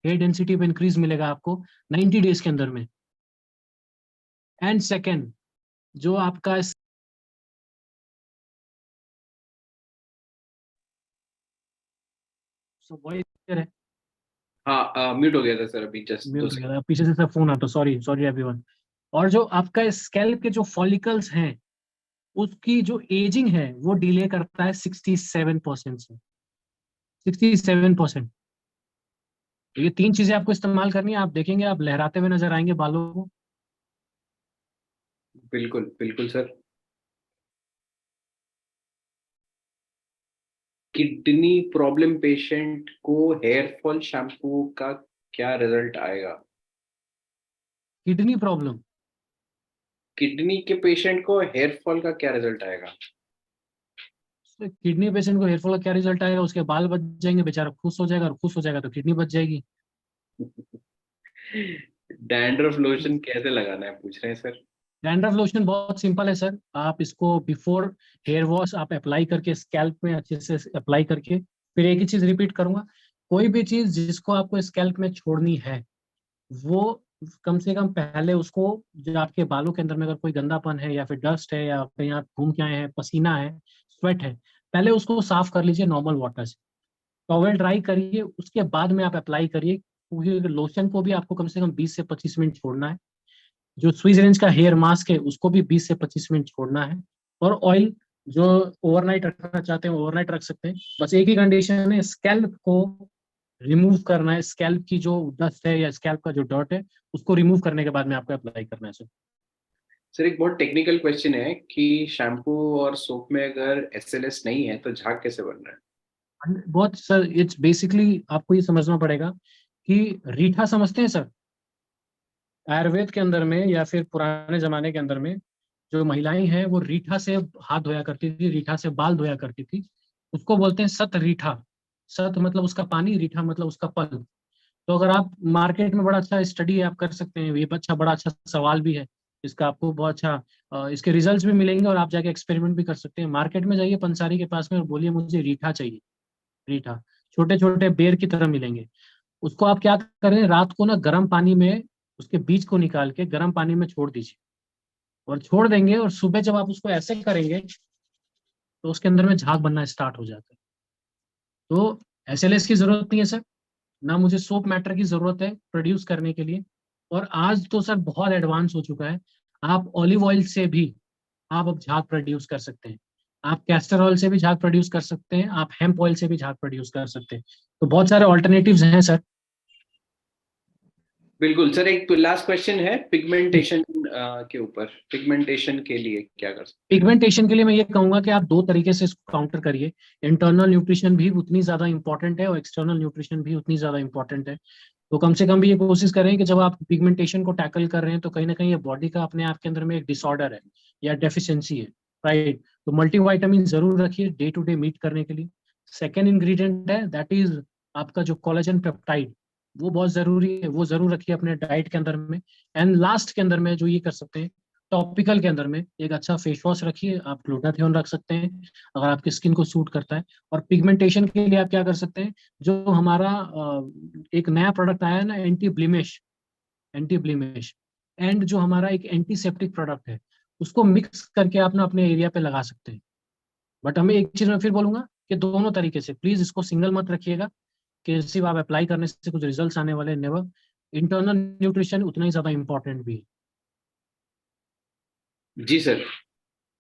hair density पे इंक्रीज मिलेगा आपको 90 डेज के अंदर में। एंड सेकेंड, जो आपका वॉइस है, हाँ, म्यूट हो गया था सर अभी जस्ट दो म्यूट हो गया था, सेकंड। पीछे से सब फोन आता, सॉरी सॉरी एवरीवन। और जो आपका स्कैल्प के जो फॉलिकल्स हैं, उसकी जो एजिंग है वो डिले करता है 67% से, 67%। तो ये 3 चीजें आपको इस्तेमाल करनी है, आप देखेंगे आप लहराते हुए नजर आएंगे बालों को। बिल्कुल बिल्कुल सर। किडनी प्रॉब्लम पेशेंट को हेयर फॉल शैम्पू का क्या रिजल्ट आएगा? किडनी प्रॉब्लम, किडनी के पेशेंट को हेयर फॉल का क्या रिजल्ट आएगा? किडनी पेशेंट को हेयरफॉल का क्या रिजल्ट आएगा, उसके बाल बच जाएंगे, बेचारा खुश हो जाएगा, और खुश हो जाएगा तो किडनी बच जाएगी। डैंड्रफ लोशन कैसे लगाना है पूछ रहे हैं सर। डैंड्रफ लोशन बहुत सिंपल है सर, आप इसको बिफोर हेयर वॉश आप अप्लाई करके स्कैल्प में अच्छे से अप्लाई करके, फिर एक ही चीज रिपीट करूंगा, कोई भी चीज जिसको आपको स्कैल्प में छोड़नी है, वो कम से कम पहले उसको, जो आपके बालों के अंदर में अगर कोई गंदापन है या फिर डस्ट है या कहीं आप घूम के आए हैं, पसीना है, स्वेट है, पहले उसको साफ कर लीजिए नॉर्मल वाटर से, टॉवेल ड्राई करिए, उसके बाद में आप अप्लाई करिए, क्योंकि लोशन को भी आपको कम से कम 20 से 25 मिनट छोड़ना है। जो स्विस रेंज का हेयर मास्क है उसको भी 20 से 25 मिनट छोड़ना है। और ऑयल, जो ओवरनाइट रखना चाहते हैं ओवरनाइट रख सकते हैं। बस एक ही कंडीशन है, स्कैल्प को रिमूव करना है, स्कैल्प की जो डस्ट है या स्कैल्प का जो डर्ट है उसको रिमूव करने के बाद में आपको अप्लाई करना है सर। सर एक बहुत टेक्निकल क्वेश्चन है कि शैम्पू और सोप में अगर एसएलएस नहीं है तो झाग कैसे बन रहा है? बहुत सर, इट्स बेसिकली आपको ये समझना पड़ेगा कि रीठा समझते हैं सर, आयुर्वेद के अंदर में या फिर पुराने जमाने के अंदर में जो महिलाएं हैं वो रीठा से हाथ धोया करती थी, रीठा से बाल धोया करती थी, उसको बोलते हैं सत रीठा। सत मतलब उसका पानी, रीठा मतलब उसका पल। तो अगर आप मार्केट में बड़ा अच्छा स्टडी आप कर सकते हैं, ये बड़ा अच्छा सवाल भी है, इसका आपको बहुत अच्छा इसके रिजल्ट्स भी मिलेंगे और आप जाके एक्सपेरिमेंट भी कर सकते हैं। मार्केट में जाइए पंसारी के पास में और बोलिए मुझे रीठा चाहिए, रीठा छोटे छोटे बेर की तरह मिलेंगे। उसको आप क्या करें, रात को ना गर्म पानी में उसके बीज को निकाल के गर्म पानी में छोड़ दीजिए और छोड़ देंगे, और सुबह जब आप उसको ऐसे करेंगे तो उसके अंदर में झाग बनना स्टार्ट हो जाता है। तो एसएलएस की जरूरत नहीं है सर, ना मुझे सोप मैटर की जरूरत है प्रोड्यूस करने के लिए। और आज तो सर बहुत एडवांस हो चुका है, आप ऑलिव ऑयल से भी आप अब झाग प्रोड्यूस कर सकते हैं, आप कैस्टर ऑयल से भी झाग प्रोड्यूस कर सकते हैं, आप हेम्प ऑयल से भी झाग प्रोड्यूस कर सकते हैं। तो बहुत सारे ऑल्टरनेटिव्स हैं सर। बिल्कुल सर, एक लास्ट क्वेश्चन है पिगमेंटेशन के ऊपर। पिगमेंटेशन के लिए क्या कर सकते हैं? पिगमेंटेशन के लिए मैं ये कहूंगा कि आप दो तरीके से इसको काउंटर करिए। इंटरनल न्यूट्रिशन भी उतनी ज्यादा इंपॉर्टेंट है और एक्सटर्नल न्यूट्रिशन भी उतनी ज्यादा इंपॉर्टेंट है। तो कम से कम भी ये कोशिश करें कि जब आप पिगमेंटेशन को टैकल कर रहे हैं तो कहीं ना कहीं ये बॉडी का अपने आप के अंदर में एक डिसऑर्डर है या डेफिशिएंसी है, राइट। तो मल्टीविटामिन जरूर रखिए डे टू डे मीट करने के लिए। सेकेंड इंग्रेडिएंट है दैट इज आपका जो कोलेजन पेप्टाइड, वो बहुत जरूरी है, वो जरूर रखिए अपने डाइट के अंदर में। एंड लास्ट के अंदर में जो ये कर सकते हैं, टॉपिकल के अंदर में एक अच्छा फेस वॉश रखिए, आप ग्लूटाथियोन रख सकते हैं अगर आपकी स्किन को सूट करता है। और पिगमेंटेशन के लिए आप क्या कर सकते हैं, जो हमारा एक नया प्रोडक्ट आया है ना, एंटी ब्लिमिश, एंटी ब्लिमिश, एंड जो हमारा एक एंटीसेप्टिक प्रोडक्ट है, उसको मिक्स करके आप ना अपने एरिया पे लगा सकते हैं। बट हमें एक चीज मैं फिर बोलूंगा कि दोनों तरीके से प्लीज इसको सिंगल मत रखिएगा कि सिर्फ आप अप्लाई करने से कुछ रिजल्ट्स आने वाले, नेवर। इंटरनल न्यूट्रिशन उतना ही ज्यादा इंपॉर्टेंट भी है। जी सर,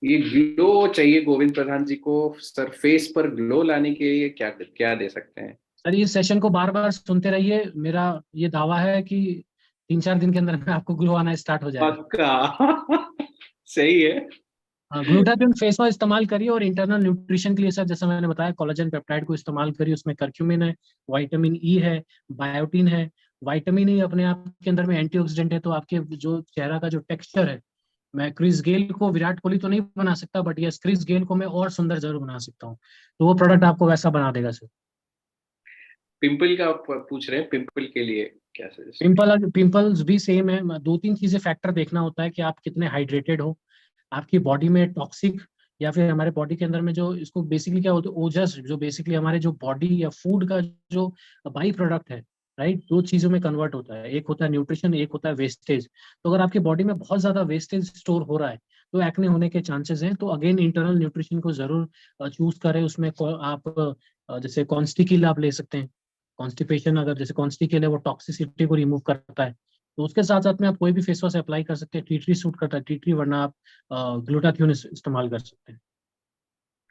ये ग्लो चाहिए गोविंद प्रधान जी को, सर फेस पर ग्लो लाने के लिए क्या क्या दे सकते हैं? सर इस सेशन को बार बार सुनते रहिए, मेरा ये दावा है कि 3-4 दिन के अंदर में आपको ग्लो आना स्टार्ट हो जाएगा। पक्का। सही है। हाँ, ग्लूटाथियोन फेस वॉश इस्तेमाल करिए। और इंटरनल न्यूट्रिशन के लिए सर जैसा मैंने बताया, कोलेजन पेप्टाइड को इस्तेमाल करिए, उसमें करक्यूमिन है, विटामिन ई है, बायोटिन है। विटामिन ई अपने आप के अंदर में एंटीऑक्सीडेंट है, तो आपके जो चेहरा का जो टेक्सचर है, मैं क्रिस गेल को विराट कोहली तो नहीं बना सकता, बट यस क्रिस गेल को मैं और सुंदर जरूर बना सकता हूँ। तो वो प्रोडक्ट आपको वैसा बना देगा सर। पिंपल का आप पूछ रहे हैं, पिंपल के लिए क्या सजेशन? पिंपल्स भी सेम है, 2-3 चीजें फैक्टर देखना होता है कि आप कितने हाइड्रेटेड हो, आपकी बॉडी में टॉक्सिक या फिर हमारे बॉडी के अंदर में जो इसको बेसिकली क्या होता है, ओजस, जो बेसिकली हमारे जो बॉडी या फूड का जो बाई प्रोडक्ट है, राइट, दो चीजों में कन्वर्ट होता है, एक होता है न्यूट्रिशन, एक होता है वेस्टेज। तो अगर आपकी बॉडी में बहुत ज्यादा वेस्टेज स्टोर हो रहा है तो एक्ने होने के चांसेस हैं। तो अगेन इंटरनल न्यूट्रिशन को जरूर चूज करें। उसमें आप जैसे कॉन्स्टिकिल आप ले सकते हैं, कॉन्स्टिपेशन, अगर जैसे कॉन्स्टिकेल है वो टॉक्सिसिटी को रिमूव करता है। तो उसके साथ साथ में आप कोई भी फेस वॉश अप्लाई कर सकते हैं, टी ट्री सूट करता है टी ट्री, वरना आप ग्लूटाथियोन इस्तेमाल कर सकते हैं।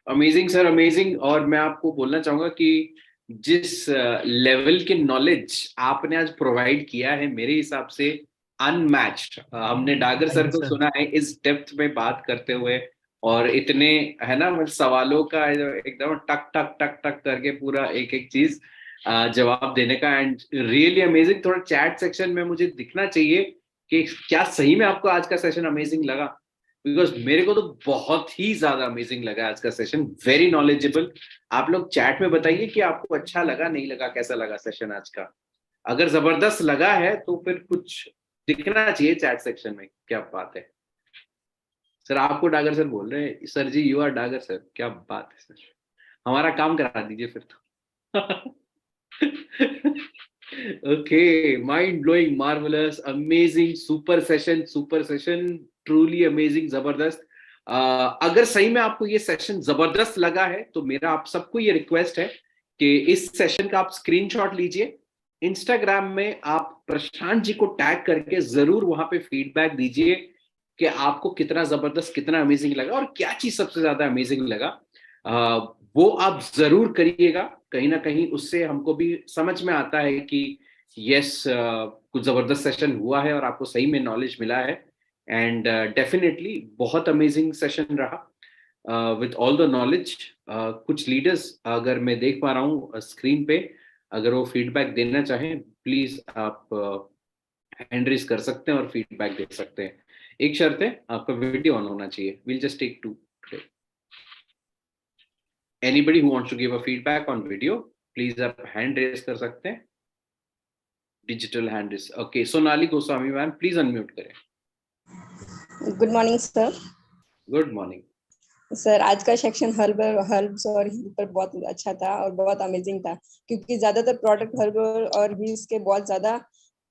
Amazing sir, amazing. और मैं आपको बोलना चाहूंगा कि जिस लेवल के नॉलेज आपने आज प्रोवाइड किया है, मेरे हिसाब से अनमैच्ड। हमने डागर थैंक सर यू को सर। सुना है इस डेप्थ में बात करते हुए, और इतने है ना मतलब सवालों का एकदम टक टक टक टक करके पूरा एक एक चीज जवाब देने का। And really amazing. थोड़ा चैट सेक्शन में मुझे दिखना चाहिए कि क्या सही में आपको आज का सेशन अमेजिंग लगा, बिकॉज मेरे को तो बहुत ही ज्यादा अमेजिंग लगा आज का सेशन, वेरी नॉलेजेबल। आप लोग चैट में बताइए कि आपको अच्छा लगा नहीं लगा, कैसा लगा सेशन आज का। अगर जबरदस्त लगा है तो फिर कुछ दिखना चाहिए चैट सेक्शन में। क्या बात है सर, आपको डागर सर बोल रहे हैं। Sir ji you are Dagar sir, क्या बात है सर, हमारा काम करा दीजिए फिर तो। Okay, mind blowing, marvellous, amazing, super session, truly amazing, जबरदस्त। अगर सही में आपको ये सेशन जबरदस्त लगा है तो मेरा आप सबको ये रिक्वेस्ट है कि इस सेशन का आप स्क्रीनशॉट लीजिए, इंस्टाग्राम में आप प्रशांत जी को टैग करके जरूर वहां पे फीडबैक दीजिए कि आपको कितना जबरदस्त, कितना अमेजिंग लगा और क्या चीज सबसे ज्यादा अमेजिंग लगा, वो आप जरूर करिएगा। कहीं ना कहीं उससे हमको भी समझ में आता है कि यस, कुछ जबरदस्त सेशन हुआ है और आपको सही में नॉलेज मिला है। एंड डेफिनेटली बहुत अमेजिंग सेशन रहा विथ ऑल द नॉलेज। कुछ लीडर्स अगर मैं देख पा रहा हूँ स्क्रीन पे, अगर वो फीडबैक देना चाहें प्लीज आप हैंड रेज कर सकते हैं और फीडबैक दे सकते हैं। एक शर्त है, आपका वीडियो ऑन होना चाहिए। Will just take 2। Anybody who wants to give a feedback on video, please आप हैंड रेज कर सकते हैं, digital hand raise. Okay, Sonali Goswami ma'am please unmute करें। Good morning sir. Good morning sir, आज का सेक्शन हर्ब्स और हील पर बहुत अच्छा था और बहुत अमेजिंग था, क्योंकि ज्यादातर प्रोडक्ट हर्ब और हील्स के बहुत ज्यादा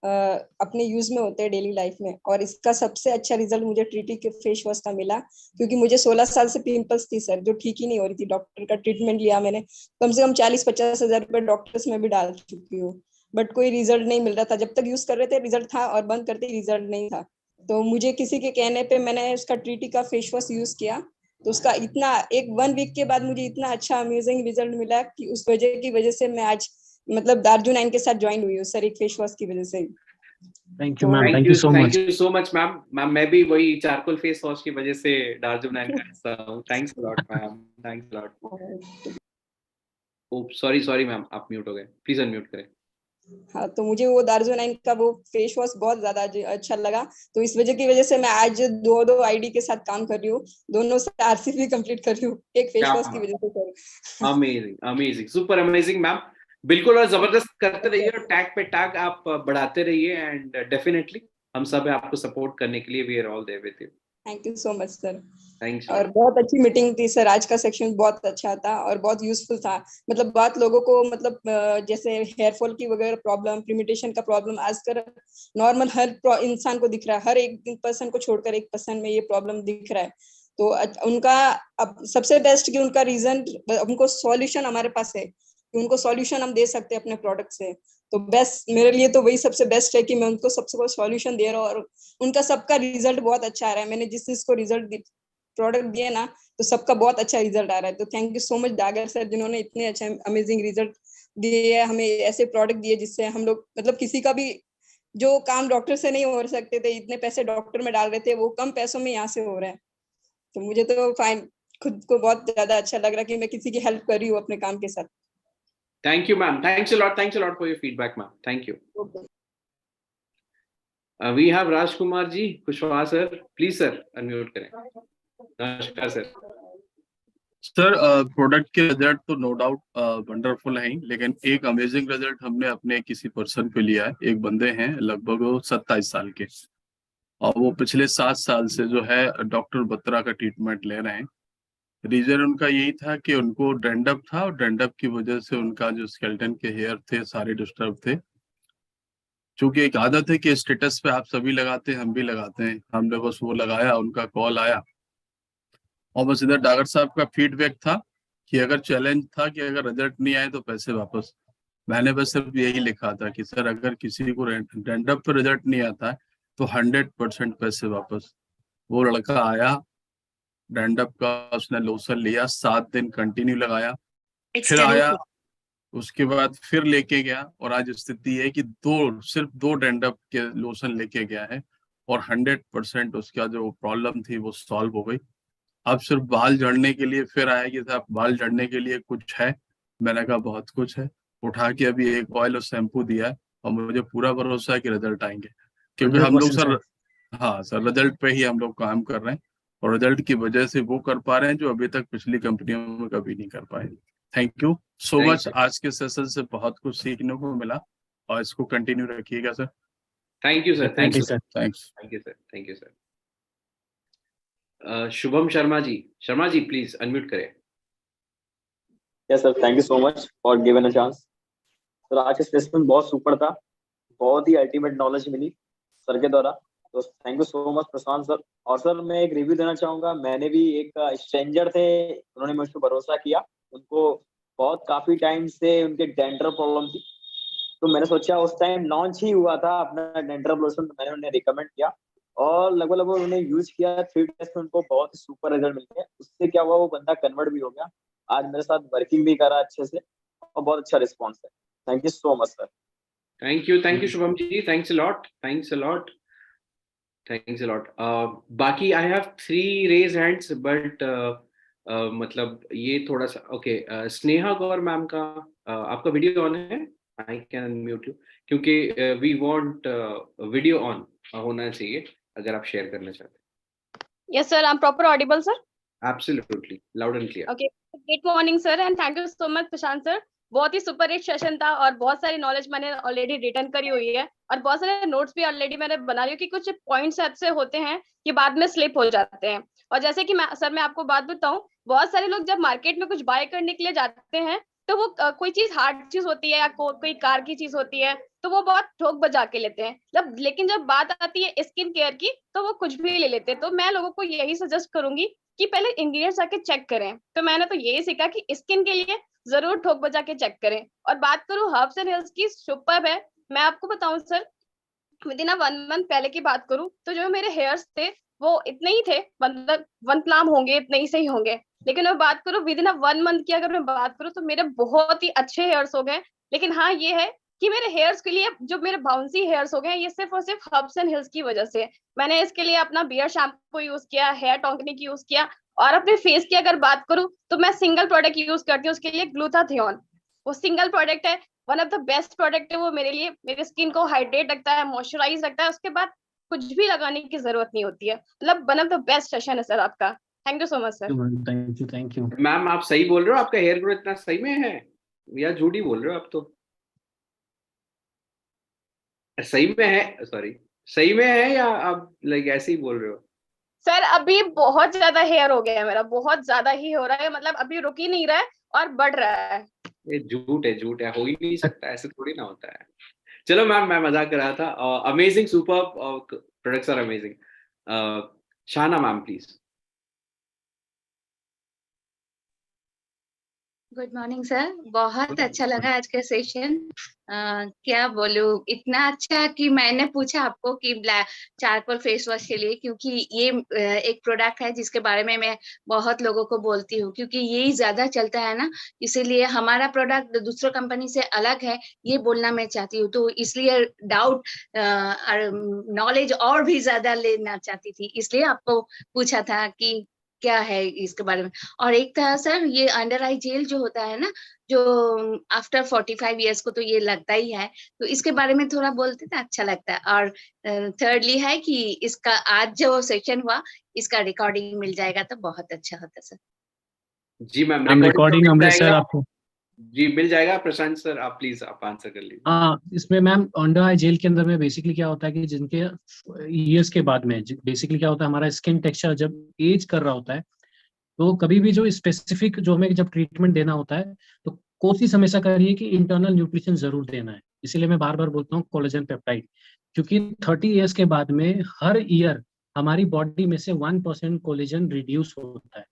अपने यूज में होते हैं डेली लाइफ में। और इसका सबसे अच्छा रिजल्ट मुझे ट्रीटी के फेस वॉश का मिला, क्योंकि मुझे 16 साल से पिंपल्स थी सर, जो ठीक ही नहीं हो रही थी। डॉक्टर का ट्रीटमेंट लिया मैंने, कम से कम 40-50 हजार रुपये डॉक्टर्स में भी डाल चुकी हूँ, बट कोई रिजल्ट नहीं मिल रहा था। जब तक यूज कर रहे थे रिजल्ट था, और बंद करते रिजल्ट नहीं था। तो मुझे किसी के कहने पे मैंने उसका ट्रीटी का फेस वॉश यूज किया, तो उसका इतना 1 वीक के बाद मुझे इतना अच्छा अमेजिंग रिजल्ट मिला कि उस वजह से मैं आज मतलब दार्जुन के साथ ज्वाइन हुई हूँ सर, एक फेस वॉश की वजह से। Thank you ma'am, thank you so much. Thank you so much ma'am. Ma'am मैं भी वही चारकोल फेस वॉश की वजह से दार्जुन का हिस्सा हूँ। Thanks a lot ma'am, thanks a lot. Oh sorry sorry ma'am, आप म्यूट हो गए, प्लीज अनम्यूट करें। हाँ, तो मुझे वो दार्जुन का वो फेस वॉश बहुत ज्यादा अच्छा लगा, तो इस वजह से मैं आज दो आईडी के साथ काम कर रही हूँ, दोनों से आरसीपी कंप्लीट कर रही हूँ एक फेस वॉश की वजह से sir. Amazing amazing, super amazing ma'am. बिल्कुल, और जबरदस्त करते रहिए और टैग पे टैग आप बढ़ाते रहिए। एंड डेफिनेटली हम सब है आपको सपोर्ट करने के लिए, we are all there with you. Thank you so much sir. Thanks. और बहुत अच्छी मीटिंग थी सर, आज का सेक्शन बहुत अच्छा था और बहुत यूजफुल था। मतलब बहुत लोगों को मतलब जैसे हेयर फॉल की वगैरह प्रॉब्लम, पिगमेंटेशन का प्रॉब्लम आजकल नॉर्मल हर इंसान को दिख रहा है, हर एक पर्सन को छोड़कर एक पर्सन में ये प्रॉब्लम दिख रहा है। तो उनका अब सबसे बेस्ट कि उनका रीजन, उनको सॉल्यूशन हमारे पास है कि उनको सॉल्यूशन हम दे सकते हैं अपने प्रोडक्ट से। तो बेस्ट मेरे लिए तो वही सबसे बेस्ट है कि मैं उनको सबसे सॉल्यूशन दे रहा हूँ, और उनका सबका रिजल्ट बहुत अच्छा आ रहा है। मैंने जिस चीज को रिजल्ट प्रोडक्ट दिए ना, तो सबका बहुत अच्छा रिजल्ट आ रहा है। तो thank you so much Dagar sir, जिन्होंने इतने अच्छे अमेजिंग रिजल्ट दिए, हमें ऐसे प्रोडक्ट दिए जिससे हम लोग मतलब किसी का भी जो काम डॉक्टर से नहीं हो सकते थे, इतने पैसे डॉक्टर में डाल रहे थे, वो कम पैसों में यहाँ से हो रहा है। तो मुझे तो फाइन खुद को बहुत ज्यादा अच्छा लग रहा है कि मैं किसी की हेल्प कर रही हूँ अपने काम के साथ। Thank you ma'am, thanks a lot for your feedback ma'am, thank you. We have Rajkumar ji Kushwaha sir, please sir unmute करें। नमस्कार सर। सर, प्रोडक्ट के रिजल्ट तो नो डाउट वंडरफुल हैं, लेकिन एक अमेजिंग रिजल्ट हमने अपने किसी पर्सन पे लिया है। एक बंदे हैं लगभग वो 27 साल के, और वो पिछले 7 साल से जो है डॉक्टर बत्रा का ट्रीटमेंट ले रहे हैं। रीजन उनका यही था कि उनको डैंड्रफ था, और डैंड्रफ की वजह से उनका जो स्केल्टन के हेयर थे सारे डिस्टर्ब थे। चूंकि एक आदत है कि स्टेटस पे आप सभी लगाते हैं, हम भी लगाते हैं, हमने बस वो लगाया, उनका कॉल आया, और बस इधर डॉक्टर साहब का फीडबैक था कि अगर चैलेंज था कि अगर रिजल्ट नहीं आए तो पैसे वापस। मैंने बस सिर्फ यही लिखा था कि सर अगर किसी को डैंड्रफ पे रिजल्ट नहीं आता है तो 100% पैसे वापस। वो लड़का आया, डैंड्रफ का उसने लोशन लिया, 7 दिन कंटिन्यू लगाया, फिर आया, उसके बाद फिर लेके गया, और आज स्थिति है कि सिर्फ 2 डैंड्रफ के लोशन लेके गया है, और 100% उसका जो प्रॉब्लम थी वो सॉल्व हो गई। अब सिर्फ बाल झड़ने के लिए फिर आया कि साहब बाल झड़ने के लिए कुछ है। मैंने कहा बहुत कुछ है। उठा के अभी एक ऑयल और शैम्पू दिया है, और मुझे पूरा भरोसा है कि रिजल्ट आएंगे, क्योंकि हम लोग 100% सर, सर। हाँ सर, रिजल्ट पे ही हम लोग काम कर रहे हैं, और रिजल्ट की वजह से वो कर पा रहे हैं जो अभी तक पिछली कंपनियों में कभी नहीं कर पाए। Thank you so thank much, आज के सेशन से बहुत कुछ सीखने को मिला, और इसको कंटिन्यू रखिएगा sir. You sir, definitely sir. Thanks. Thank you sir, thank you sir. Shubham Sharma ji please unmute करें। Yes sir, thank you so much for given a chance. Sir आज का सेशन बहुत सुपर था, बहुत ही अल्टीमेट नॉलेज मिली सर के द्वारा, तो thank you so much Prashant sir. और सर मैं एक रिव्यू देना चाहूंगा। मैंने भी एक स्ट्रेंजर थे, उन्होंने मुझ पर भरोसा किया, उनको बहुत काफी टाइम से उनके डेंड्रफ प्रॉब्लम थी, तो मैंने सोचा उस टाइम लॉन्च ही हुआ था अपना डेंड्रफ लोशन, तो मैंने उन्हें रिकमेंड किया, और लगभग लगभग उन्होंने यूज किया 3 टेस्ट में, उनको बहुत ही सुपर रिजल्ट मिल गया। उससे क्या हुआ, वो बंदा कन्वर्ट भी हो गया, आज मेरे साथ वर्किंग भी कर रहा है अच्छे से, और बहुत अच्छा रिस्पॉन्स है। Thank you so much sir. Thank you Shubham ji, thanks a lot. बाकी I have 3 raise hands but मतलब ये थोड़ा सा ओके। स्नेहा गौर मैम का आपका वीडियो ऑन है, आई कैन अनम्यूट यू, क्योंकि वी वांट वीडियो ऑन होना चाहिए अगर आप शेयर करना चाहते हैं। Yes, sir. I'm proper audible, sir. Absolutely, loud and clear. Okay. Good morning, sir, and thank you so much, Prashant sir. बहुत ही सुपर हिट सेशन था और बहुत सारी नॉलेज मैंने ऑलरेडी रिटर्न करी हुई है और बहुत सारे नोट्स भी ऑलरेडी मैंने बना रही हूँ कि कुछ पॉइंट्स ऐसे होते हैं कि बाद में स्लिप हो जाते हैं। और जैसे कि मैं आपको बात बताऊं, बहुत सारे लोग जब मार्केट में कुछ बाय करने के लिए जाते हैं तो वो कोई चीज हार्ड चीज होती है या कोई कार की चीज होती है तो वो बहुत ठोक बजा के लेते हैं। लेकिन जब बात आती है स्किन केयर की तो वो कुछ भी ले लेते हैं। तो मैं लोगों को यही सजेस्ट करूंगी कि पहले इंग्रेडिएंट्स आके चेक करें। तो मैंने तो यही सीखा कि स्किन के लिए जरूर ठोक बजा के चेक करें। और बात करूं हर्ब्स एंड हिल्स की, सुपर्ब है। मैं आपको बताऊं सर, विद इन 1 मंथ पहले की बात करूं तो जो मेरे हेयर्स थे वो इतने ही थे, मतलब 1 प्लाम होंगे, इतने ही से ही होंगे। लेकिन मैं बात करूं विद इन 1 मंथ की, अगर मैं बात करूं तो मेरे बहुत ही अच्छे हेयर्स हो गए। लेकिन हाँ ये है कि मेरे हेयर्स के लिए जो मेरे बाउंसी हेयर्स हो गए ये सिर्फ और सिर्फ हर्ब्स एंड हिल्स की वजह से। मैंने इसके लिए अपना बियर शैम्पू यूज किया, हेयर टॉनिक यूज किया। और अपने फेस की अगर बात करूं तो मैं सिंगल प्रोडक्ट यूज करती हूँ उसके लिए, ग्लूटाथियोन। वो सिंगल प्रोडक्ट है, one of the best product है वो मेरे लिए। मेरी स्किन को हाइड्रेट रखता है, मॉइस्चराइज रखता है, उसके बाद कुछ भी लगाने की जरूरत नहीं होती है। मतलब one of the best session है सर आपका। Thank you so much sir. Thank you. Ma'am आप सही बोल रहे हो, आपका हेयर ग्रोथ इतना सही में है या झूठ ही बोल रहे हो आप? तो सही में है, सॉरी, सही में है या आप लाइक ऐसे ही बोल रहे हो? सर अभी बहुत ज्यादा हेयर हो गया है मेरा, बहुत ज्यादा ही हो रहा है, मतलब अभी रुक ही नहीं रहा है और बढ़ रहा है। ये झूठ है, हो ही नहीं सकता, ऐसे थोड़ी ना होता है। चलो मैम, मैं मजाक कर रहा था। Amazing, super products are amazing. Shana ma'am please. Good morning sir, बहुत अच्छा लगा आज का सेशन। क्या बोलूं, इतना अच्छा कि मैंने पूछा आपको कि चारकोल फेस वॉश के लिए, क्योंकि ये एक प्रोडक्ट है जिसके बारे में मैं बहुत लोगों को बोलती हूँ, क्योंकि यही ज्यादा चलता है ना, इसीलिए हमारा प्रोडक्ट दूसरों कंपनी से अलग है ये बोलना मैं चाहती हूँ। तो इसलिए डाउट नॉलेज और भी ज्यादा लेना चाहती थी, इसलिए आपको पूछा था कि क्या है इसके बारे में। और एक था सर, ये अंडर आई जेल जो होता है ना, जो आफ्टर 45 इयर्स को तो ये लगता ही है, तो इसके बारे में थोड़ा बोलते तो अच्छा लगता है। और थर्डली है कि इसका आज जो सेशन हुआ इसका रिकॉर्डिंग मिल जाएगा तो बहुत अच्छा होता सर। जी मैम, रिकॉर्डिंग हमने सर आपको जी मिल जाएगा। प्रशांत सर आप प्लीज आप आंसर कर लीजिए। हाँ, इसमें मैम अंडर आई जेल के अंदर में बेसिकली क्या होता है कि जिनके ईयर्स के बाद में बेसिकली क्या होता है, हमारा स्किन टेक्सचर जब एज कर रहा होता है तो कभी भी जो स्पेसिफिक जो हमें जब ट्रीटमेंट देना होता है तो कोशिश हमेशा करिए कि इंटरनल न्यूट्रिशन जरूर देना है। इसीलिए मैं बार बार बोलता हूँ कोलेजन पेप्टाइड, क्योंकि 30 इयर्स के बाद में हर ईयर हमारी बॉडी में से 1% कोलेजन रिड्यूस होता है।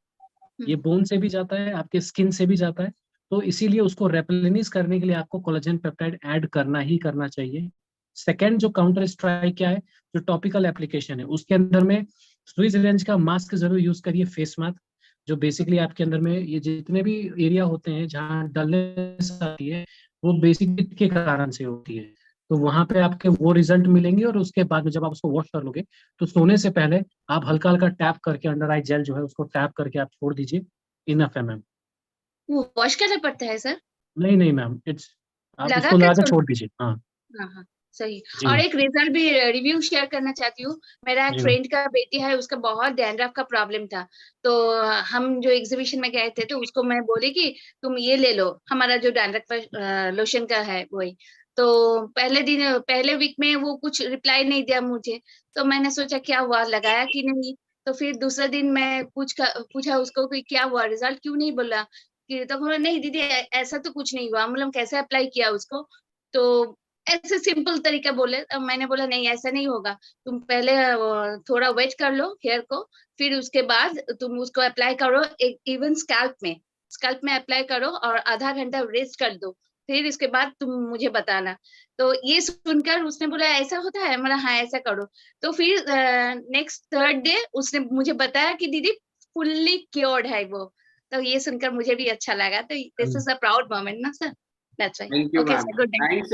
ये बोन से भी जाता है, आपके स्किन से भी जाता है, तो इसीलिए उसको रेप्लेनिश करने के लिए आपको कोलेजन पेप्टाइड ऐड करना ही करना चाहिए। सेकेंड जो काउंटर स्ट्राइक क्या है, जो टॉपिकल एप्लीकेशन है उसके अंदर में स्विस रेंज का मास्क जरूर यूज करिए, फेस मास्क, जो बेसिकली आपके अंदर में ये जितने भी एरिया होते हैं जहाँ डलनेस आती है वो बेसिकली के कारण से होती है, तो वहां पे आपके वो रिजल्ट मिलेंगे। और उसके बाद में जब आप उसको वॉश कर लोगे तो सोने से पहले आप हल्का हल्का टैप करके अंडर आई जेल जो है उसको टैप करके आप छोड़ दीजिए। इनफ है मैम। वो वॉश करना पड़ता है सर? नहीं नहीं मैम, इट्स आप लगा उसको कर लगा के छोड़ दीजिए। हाँ हाँ हाँ सही। जी और मैम। एक रिजल्ट भी रिव्यू शेयर करना चाहती हूँ। मेरा एक जी मैम। फ्रेंड का बेटी है, उसका बहुत डैंड्रफ का प्रॉब्लम था, तो हम जो एग्जीबिशन में गए थे तो उसको मैं बोली कि तुम ये ले लो, हमारा जो डैंड्रफ का लोशन का है वही। तो पहले वीक में वो कुछ रिप्लाई नहीं दिया मुझे, तो मैंने सोचा क्या हुआ, लगाया कि नहीं। तो फिर दूसरा दिन मैं पूछा उसको कि क्या हुआ, रिजल्ट क्यों नहीं बोला। कि तो बोला नहीं दीदी ऐसा तो कुछ नहीं हुआ, मतलब कैसे अप्लाई किया उसको। तो ऐसे सिंपल तरीका बोले, अब मैंने बोला नहीं ऐसा नहीं होगा, तुम पहले थोड़ा वेट कर लो हेयर को, फिर उसके बाद तुम उसको अप्लाई करो एक इवन स्कैल्प में अप्लाई करो और आधा घंटा रेस्ट कर दो। फिर इसके बाद तुम मुझे बताना। तो ये सुनकर उसने बोला ऐसा होता है, मतलब हाँ ऐसा करो। तो फिर नेक्स्ट थर्ड डे उसने मुझे बताया कि दीदी फुल्ली क्योर्ड है वो। तो ये सुनकर मुझे भी अच्छा लगा। तो this is a proud moment ना sir. That's right. Thank you, Okay, ma'am. sir. Good day. Thanks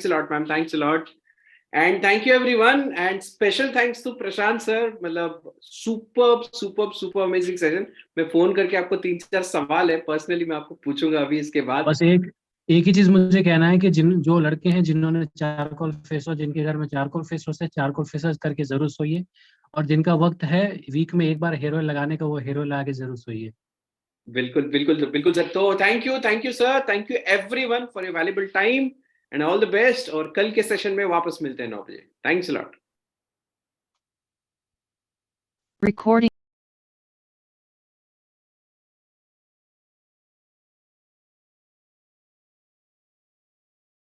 a lot, ma'am. Thanks a lot. And thank you everyone. And special thanks to Prashant sir. मतलब super amazing session. मैं phone करके आपको 3-4 सवाल है personally मैं आपको पूछूंगा अभी इसके बाद। बस एक ही चीज मुझे कहना है कि जो लड़के हैं जिन्होंने चारकोल फेस वॉश, जिनके घर में चारकोल फेस वॉश है, चारकोल फेस वॉश करके जरूर सोइए। और जिनका वक्त है वीक में एक बार हेयर ऑयल लगाने का, वो हेयर ऑयल लगा के जरूर सोइए। बिल्कुल सर। तो thank you sir, thank you everyone for your valuable time and all the best. और कल के सेशन में वापस मिलते हैं 9 बजे। Thanks a lot. Recording